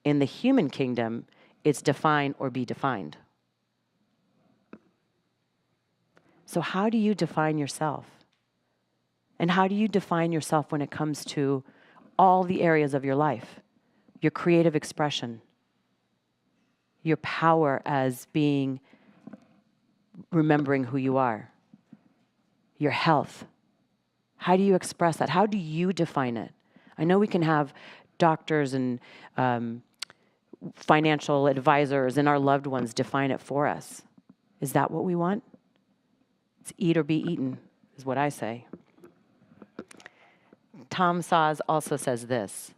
In the human kingdom, it's define or be defined. So how do you define yourself? And how do you define yourself when it comes to all the areas of your life? Your creative expression, your power as being, remembering who you are, your health. How do you express that? How do you define it? I know we can have doctors and financial advisors and our loved ones define it for us. Is that what we want? It's eat or be eaten, is what I say. Tom Saz also says this: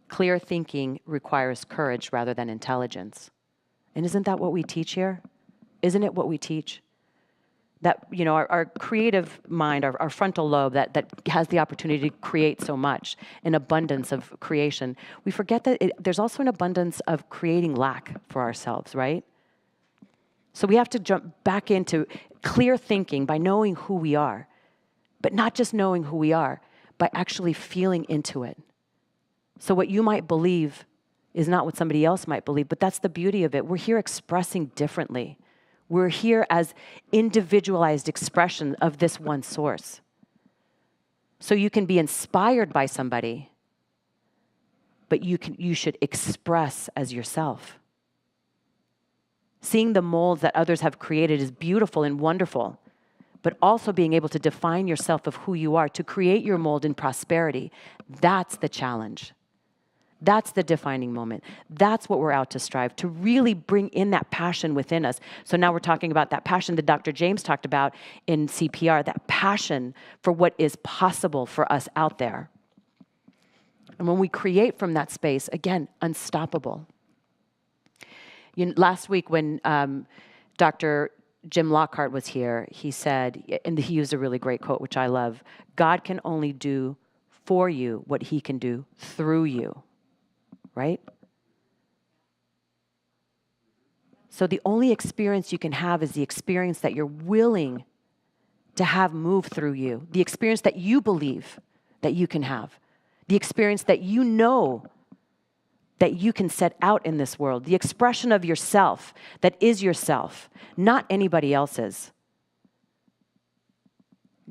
clear thinking requires courage rather than intelligence. And isn't that what we teach here? Isn't it what we teach? That, our creative mind, our frontal lobe that has the opportunity to create so much, an abundance of creation. We forget that there's also an abundance of creating lack for ourselves, right? So we have to jump back into clear thinking by knowing who we are, but not just knowing who we are, by actually feeling into it. So what you might believe is not what somebody else might believe, but that's the beauty of it. We're here expressing differently. We're here as individualized expression of this one source. So you can be inspired by somebody, but you should express as yourself. Seeing the molds that others have created is beautiful and wonderful, but also being able to define yourself of who you are, to create your mold in prosperity, that's the challenge. That's the defining moment. That's what we're out to strive, to really bring in that passion within us. So now we're talking about that passion that Dr. James talked about in CPR, that passion for what is possible for us out there. And when we create from that space, again, unstoppable. Last week when Dr. Jim Lockhart was here, he said, and he used a really great quote, which I love, God can only do for you what he can do through you, right? So the only experience you can have is the experience that you're willing to have move through you, the experience that you believe that you can have, the experience that you know that you can set out in this world, the expression of yourself that is yourself, not anybody else's.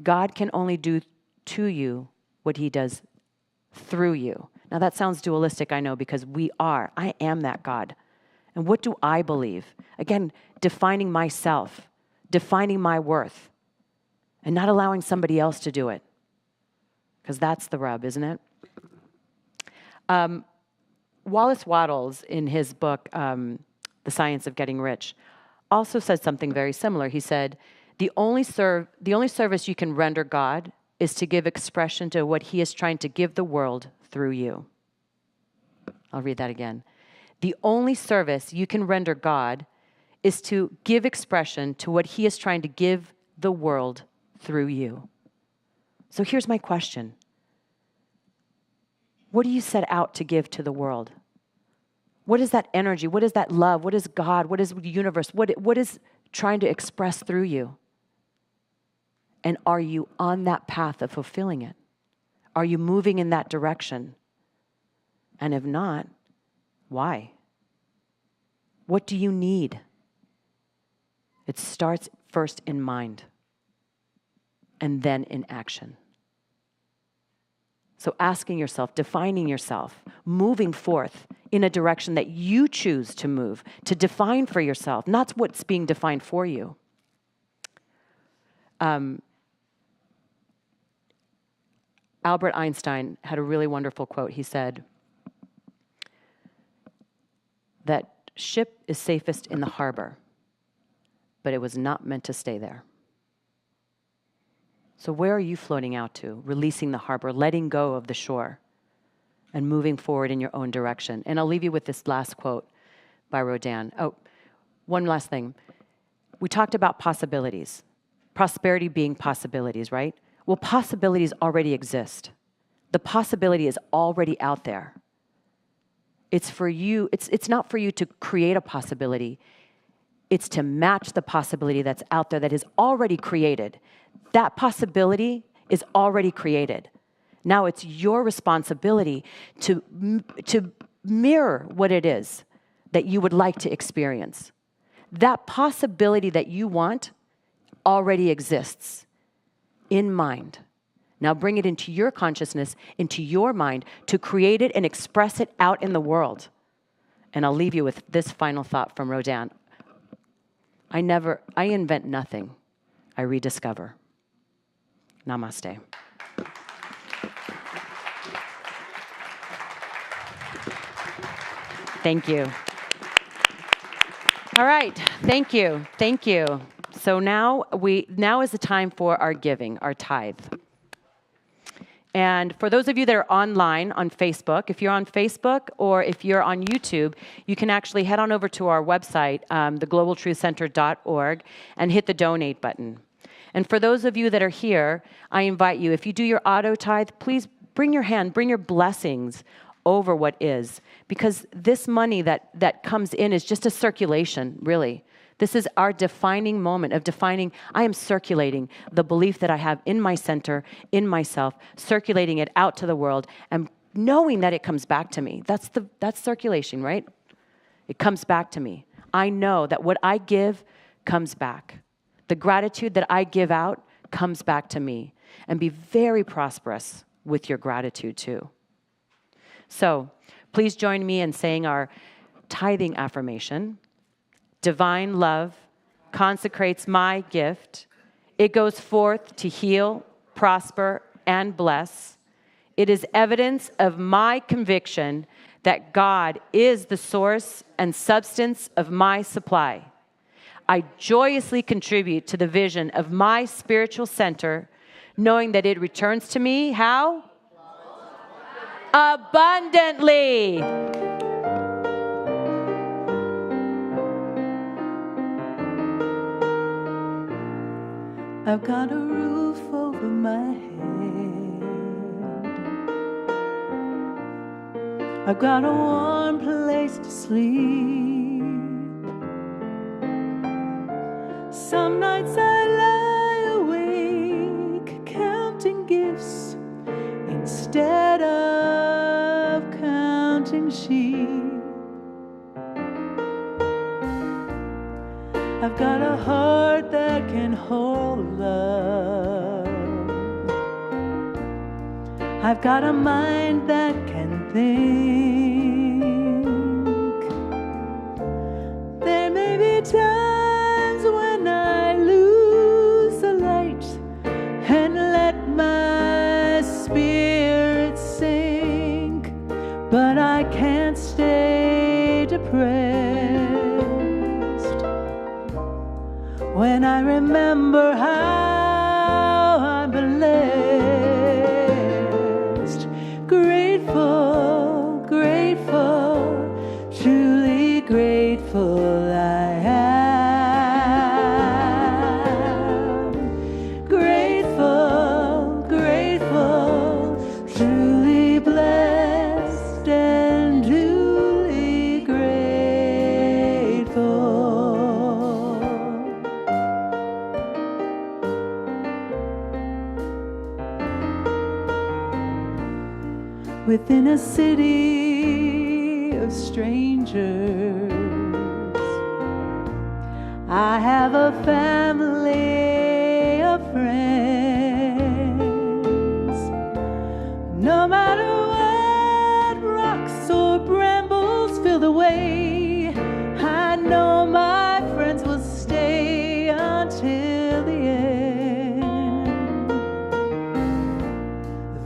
God can only do to you what he does through you. Now that sounds dualistic, I know, because I am that God. And what do I believe? Again, defining myself, defining my worth, and not allowing somebody else to do it. Because that's the rub, isn't it? Wallace Wattles, in his book, The Science of Getting Rich, also said something very similar. He said, the only service you can render God is to give expression to what he is trying to give the world through you. I'll read that again. The only service you can render God is to give expression to what he is trying to give the world through you. So here's my question. What do you set out to give to the world? What is that energy? What is that love? What is God? What is the universe? What is trying to express through you? And are you on that path of fulfilling it? Are you moving in that direction? And if not, why? What do you need? It starts first in mind and then in action. So asking yourself, defining yourself, moving forth in a direction that you choose to move, to define for yourself, not what's being defined for you. Albert Einstein had a really wonderful quote. He said that ship is safest in the harbor, but it was not meant to stay there. So where are you floating out to, releasing the harbor, letting go of the shore, and moving forward in your own direction? And I'll leave you with this last quote by Rodin. Oh, one last thing. We talked about possibilities, prosperity being possibilities, right? Well, possibilities already exist. The possibility is already out there. It's for you. It's not for you to create a possibility. It's to match the possibility that's out there that is already created. That possibility is already created. Now it's your responsibility to mirror what it is that you would like to experience. That possibility that you want already exists in mind. Now bring it into your consciousness, into your mind, to create it and express it out in the world. And I'll leave you with this final thought from Rodin. I invent nothing. I rediscover. Namaste. Thank you. All right. Thank you. Thank you. So now is the time for our giving, our tithe. And for those of you that are online on Facebook, if you're on Facebook or if you're on YouTube, you can actually head on over to our website, theglobaltruthcenter.org, and hit the donate button. And for those of you that are here, I invite you, if you do your auto tithe, please bring your hand, bring your blessings over what is. Because this money that comes in is just a circulation, really. This is our defining moment of defining, I am circulating the belief that I have in my center, in myself, circulating it out to the world, and knowing that it comes back to me. That's circulation, right? It comes back to me. I know that what I give comes back. The gratitude that I give out comes back to me. And be very prosperous with your gratitude too. So please join me in saying our tithing affirmation. Divine love consecrates my gift. It goes forth to heal, prosper, and bless. It is evidence of my conviction that God is the source and substance of my supply. I joyously contribute to the vision of my spiritual center, knowing that it returns to me, how? Abundantly. I've got a roof over my head. I've got a warm place to sleep. Some nights I lie awake counting gifts instead of counting sheep. I've got a heart that can hold love. I've got a mind that can think. There may be times when I lose the light and let my spirit sink, but I can't stay depressed when I remember how I'm blessed. Grateful, grateful, truly grateful I am. Grateful, grateful, truly blessed and duly grateful. Within a city of strangers, I have a family of friends. No matter what rocks or brambles fill the way, I know my friends will stay until the end.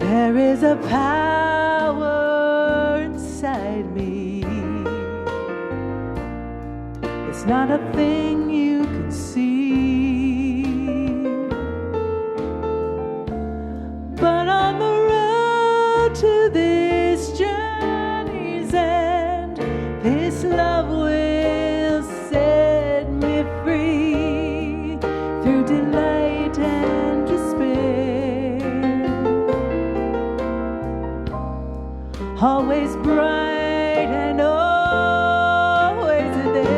There is a power inside me. It's not a thing you can see, but on the road to this journey's end, this love will set me free through delight and despair. Always bright and always there.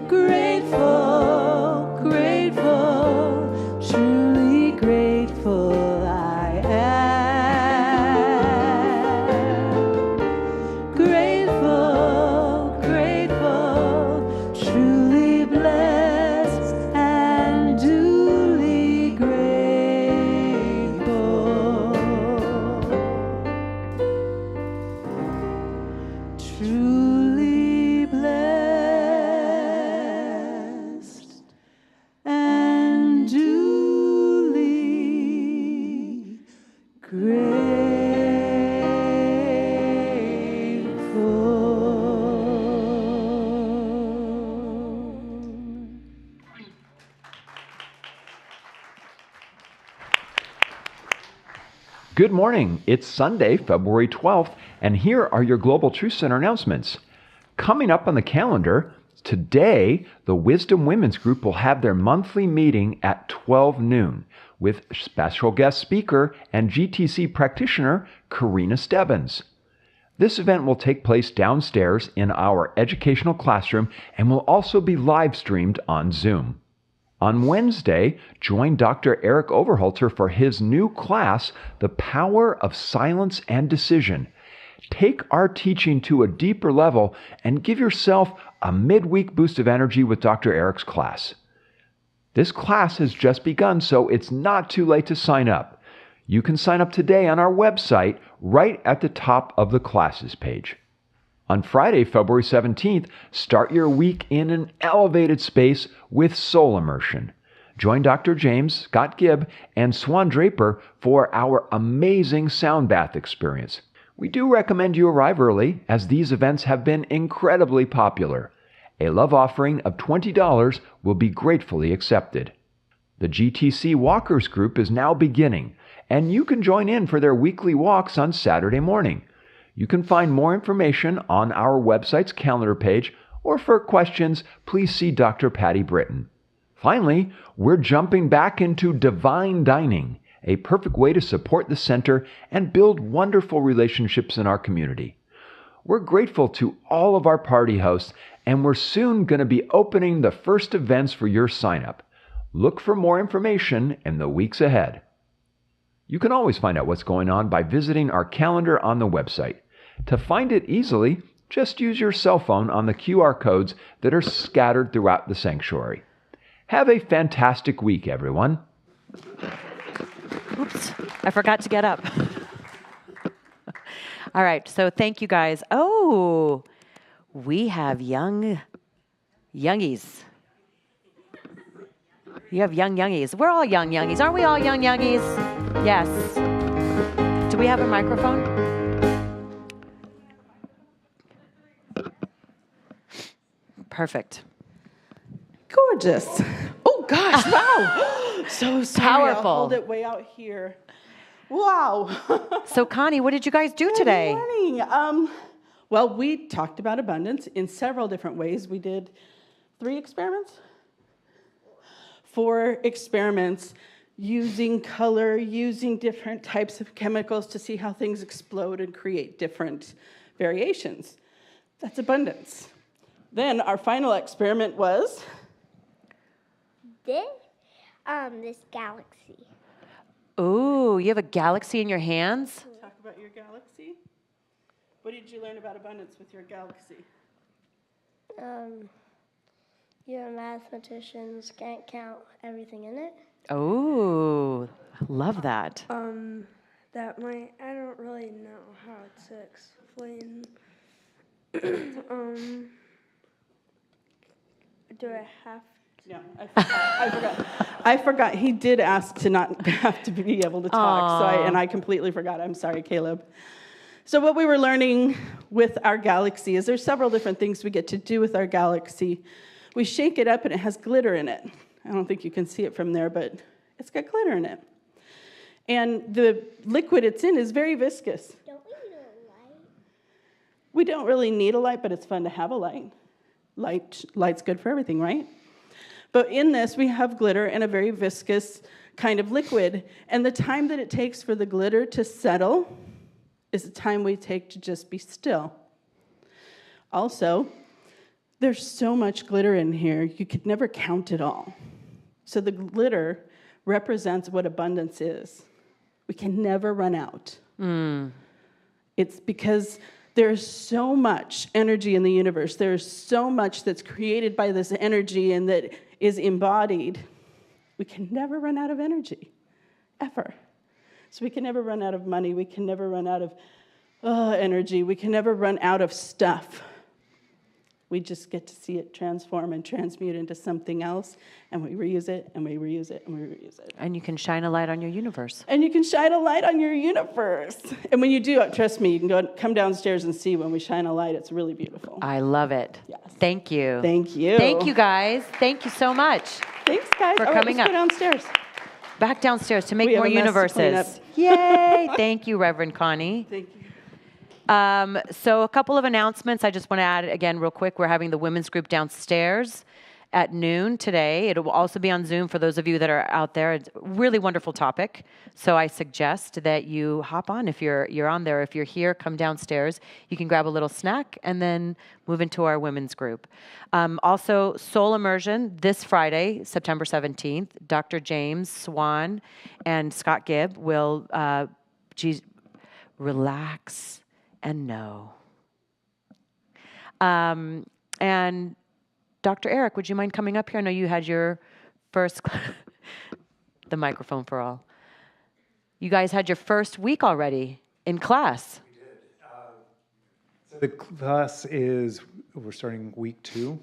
Grateful, grateful, truly grateful I am. Grateful, grateful, truly blessed and duly grateful. Truly blessed and duly grateful. Good morning. It's Sunday, February 12th, and here are your Global Truth Center announcements. Coming up on the calendar, today, the Wisdom Women's Group will have their monthly meeting at 12 noon with special guest speaker and GTC practitioner Karina Stebbins. This event will take place downstairs in our educational classroom and will also be live streamed on Zoom. On Wednesday, join Dr. Eric Overholter for his new class, The Power of Silence and Decision. Take our teaching to a deeper level and give yourself a midweek boost of energy with Dr. Eric's class. This class has just begun, so it's not too late to sign up. You can sign up today on our website right at the top of the classes page. On Friday, February 17th, start your week in an elevated space with soul immersion. Join Dr. James, Scott Gibb, and Swan Draper for our amazing sound bath experience. We do recommend you arrive early, as these events have been incredibly popular. A love offering of $20 will be gratefully accepted. The GTC Walkers group is now beginning, and you can join in for their weekly walks on Saturday morning. You can find more information on our website's calendar page, or for questions, please see Dr. Patty Britton. Finally, we're jumping back into divine dining, a perfect way to support the center and build wonderful relationships in our community. We're grateful to all of our party hosts, and we're soon going to be opening the first events for your sign-up. Look for more information in the weeks ahead. You can always find out what's going on by visiting our calendar on the website. To find it easily, just use your cell phone on the QR codes that are scattered throughout the sanctuary. Have a fantastic week, everyone. Oops, I forgot to get up. All right, so thank you guys. Oh, we have youngies. You have youngies. We're all youngies. Aren't we all youngies? Yes. Do we have a microphone? Perfect. Gorgeous. Oh, gosh, wow. So sorry. Powerful. I'll hold it way out here. Wow. So, Connie, what did you guys do today? Good morning. Well, we talked about abundance in several different ways. We did 4 experiments using color, using different types of chemicals to see how things explode and create different variations. That's abundance. Then our final experiment was this galaxy. Ooh, you have a galaxy in your hands? talk about your galaxy. What did you learn about abundance with your galaxy? Your mathematicians can't count everything in it. Oh, love that. That might, I don't really know how to explain. Do I have No, I forgot. He did ask to not have to be able to talk, and I completely forgot. I'm sorry, Caleb. So what we were learning with our galaxy is there's several different things we get to do with our galaxy. We shake it up and it has glitter in it. I don't think you can see it from there, but it's got glitter in it. And the liquid it's in is very viscous. Don't we need a light? We don't really need a light, but it's fun to have a light. Light's good for everything, right? But in this, we have glitter and a very viscous kind of liquid. And the time that it takes for the glitter to settle is the time we take to just be still. Also, there's so much glitter in here, you could never count it all. So the glitter represents what abundance is. We can never run out. It's because there's so much energy in the universe. There's so much that's created by this energy and that is embodied. We can never run out of energy, ever. So we can never run out of money. We can never run out of energy. We can never run out of stuff. We just get to see it transform and transmute into something else, and we reuse it, and we reuse it, and we reuse it. And you can shine a light on your universe. And you can shine a light on your universe. And when you do, trust me, you can come downstairs and see when we shine a light. It's really beautiful. I love it. Yes. Thank you. Thank you. Thank you, guys. Thank you so much. Thanks, guys. For All right, coming let's up. go downstairs. Back downstairs to make We have more a mess to clean universes. up. Yay. Thank you, Reverend Connie. Thank you. So a couple of announcements. I just want to add again real quick. We're having the women's group downstairs at noon today. It will also be on Zoom for those of you that are out there. It's a really wonderful topic. So I suggest that you hop on if you're on there. If you're here, come downstairs. You can grab a little snack and then move into our women's group. Also, Soul Immersion this Friday, September 17th. Dr. James Swan and Scott Gibb will relax and know. And Dr. Eric, would you mind coming up here? I know you had your first, the microphone for all. You guys had your first week already in class. We did. So the class we're starting week 2,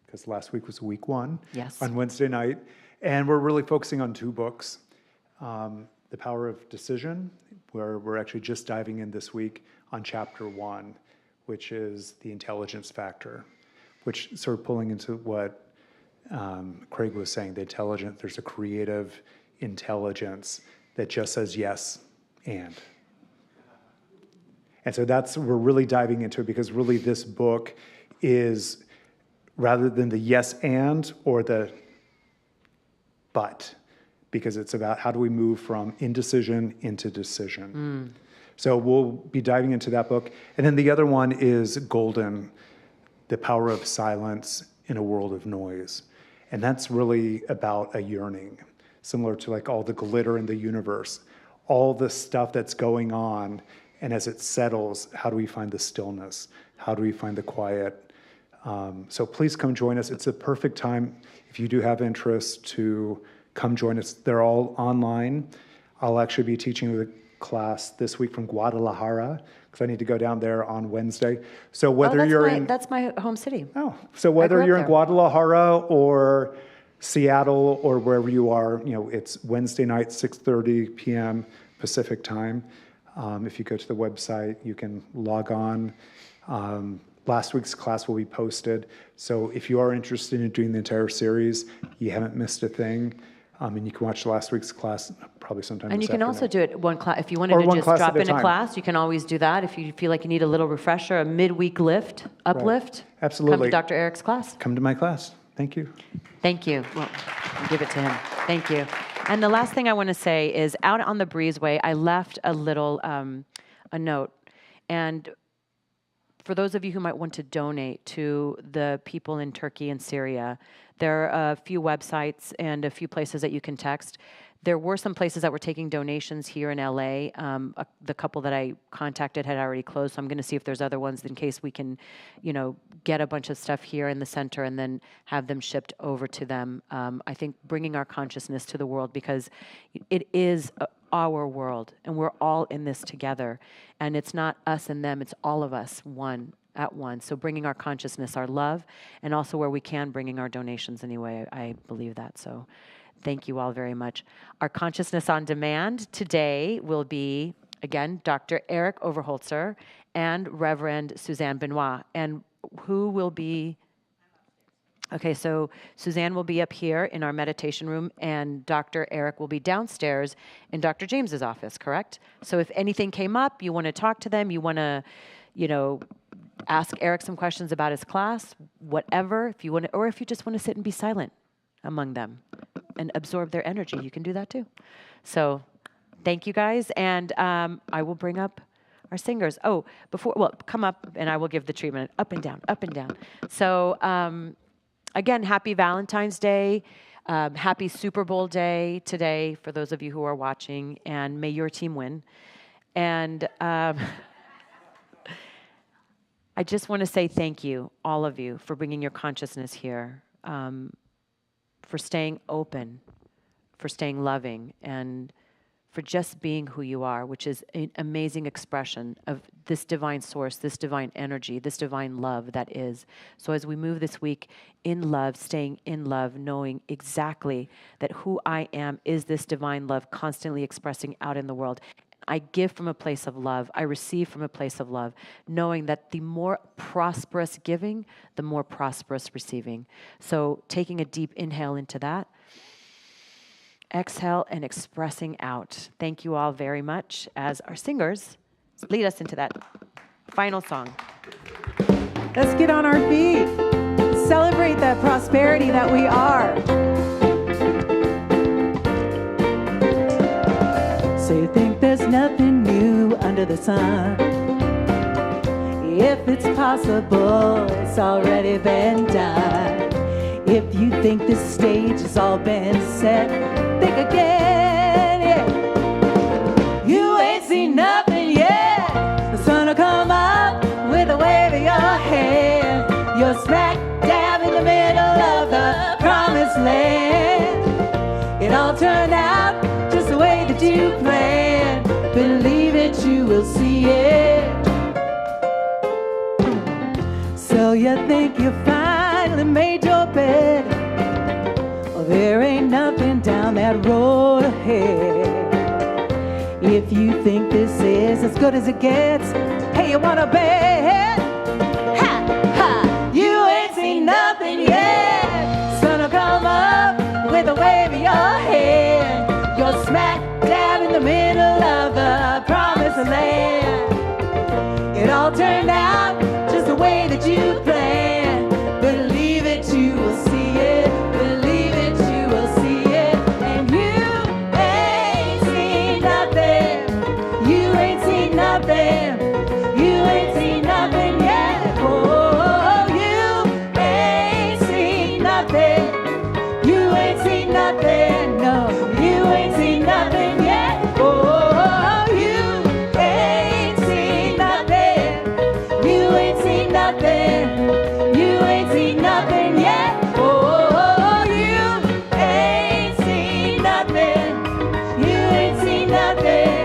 because last week was week 1. Yes. On Wednesday night. And we're really focusing on 2 books. The Power of Decision, where we're actually just diving in this week on chapter 1, which is the intelligence factor, which sort of pulling into what Craig was saying, there's a creative intelligence that just says yes and. And so we're really diving into it, because really this book is, rather than the yes and or the but, because it's about how do we move from indecision into decision. So we'll be diving into that book. And then the other one is Golden, The Power of Silence in a World of Noise. And that's really about a yearning, similar to like all the glitter in the universe, all the stuff that's going on. And as it settles, how do we find the stillness? How do we find the quiet? So please come join us. It's a perfect time, if you do have interest, to come join us. They're all online. I'll actually be teaching the class this week from Guadalajara, because I need to go down there on Wednesday. So whether that's my home city. So whether you're in there. Guadalajara or Seattle or wherever you are, it's Wednesday night, 6:30 p.m. Pacific time. If you go to the website, you can log on. Last week's class will be posted. So if you are interested in doing the entire series, you haven't missed a thing. And you can watch last week's class probably sometime. And you this can afternoon. also do it one class. If you wanted Or to one just class drop at a in a time. class, you can always do that. If you feel like you need a little refresher, a midweek uplift, Absolutely. come to Dr. Eric's class. Come to my class. Thank you. Thank you. Well, I'll give it to him. Thank you. And the last thing I want to say is, out on the breezeway, I left a little a note. And for those of you who might want to donate to the people in Turkey and Syria, there are a few websites and a few places that you can text. There were some places that were taking donations here in LA. The couple that I contacted had already closed, so I'm going to see if there's other ones in case we can, get a bunch of stuff here in the center and then have them shipped over to them. I think bringing our consciousness to the world, because it is our world, and we're all in this together. And it's not us and them, it's all of us, one at one. So bringing our consciousness, our love, and also where we can, bringing our donations anyway. I believe that. So thank you all very much. Our Consciousness on Demand today will be, again, Dr. Eric Overholzer and Reverend Suzanne Benoit. And who will be... Okay, so Suzanne will be up here in our meditation room, and Dr. Eric will be downstairs in Dr. James's office, correct? So if anything came up, you want to talk to them, you want to, ask Eric some questions about his class, whatever, if you want to, or if you just want to sit and be silent among them and absorb their energy, you can do that too. So thank you guys, and I will bring up our singers. Come up and I will give the treatment. Up and down, up and down. So again, happy Valentine's Day. Happy Super Bowl day today for those of you who are watching, and may your team win. And I just want to say thank you, all of you, for bringing your consciousness here, for staying open, for staying loving, and for just being who you are, which is an amazing expression of this divine source, this divine energy, this divine love that is. So as we move this week in love, staying in love, knowing exactly that who I am is this divine love constantly expressing out in the world. I give from a place of love. I receive from a place of love, knowing that the more prosperous giving, the more prosperous receiving. So taking a deep inhale into that, exhale and expressing out. Thank you all very much as our singers lead us into that final song. Let's get on our feet. celebrate that prosperity that we are. So you think there's nothing new under the sun? If it's possible, it's already been done. If you think this stage has all been set, think again, yeah. You ain't seen nothing yet. The sun will come up with a wave of your hand. You're smack dab in the middle of the promised land. It all turned out just the way that you planned. Believe it, you will see it. So you think you finally made your bed? Well, there ain't nothing down that road ahead. If you think this is as good as it gets, hey, you wanna bet? Ha, ha, you ain't seen nothing yet. Sun will come up with a wave of your hand. You're smack dab in the middle of the promised land. It all turned out just the way that you planned. Believe it, you will see it. Believe it, you will see it. And you ain't seen nothing. You ain't seen nothing. You ain't seen nothing yet. Oh, you ain't seen nothing. You ain't seen nothing. No, you ain't seen nothing yet. Oh, you ain't seen nothing. You ain't seen nothing. You ain't seen nothing yet. Oh, you ain't seen nothing. You ain't seen nothing.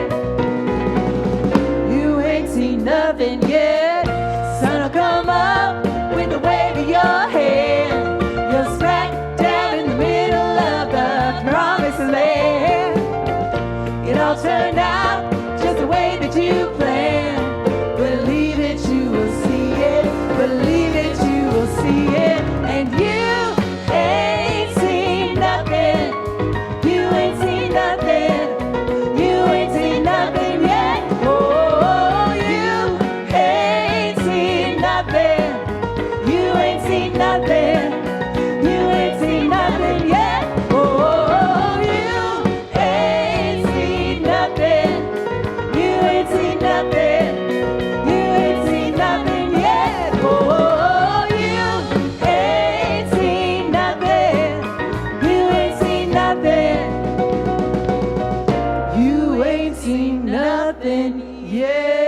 You ain't seen nothing yet. Sun will come up with the wave of your hand. You're smack dab in the middle of the promised land. It all turned out just the way that you planned. Believe it, you will see it. Believe it, you will see it. And you ain't seen nothing. You ain't seen nothing. You ain't seen nothing yet. Oh, you ain't seen nothing. You ain't seen nothing. You ain't seen nothing yet. Oh, you ain't seen nothing. You ain't seen nothing. You ain't seen nothing yet. Oh, you ain't seen nothing. You ain't seen nothing. You ain't seen nothing yet.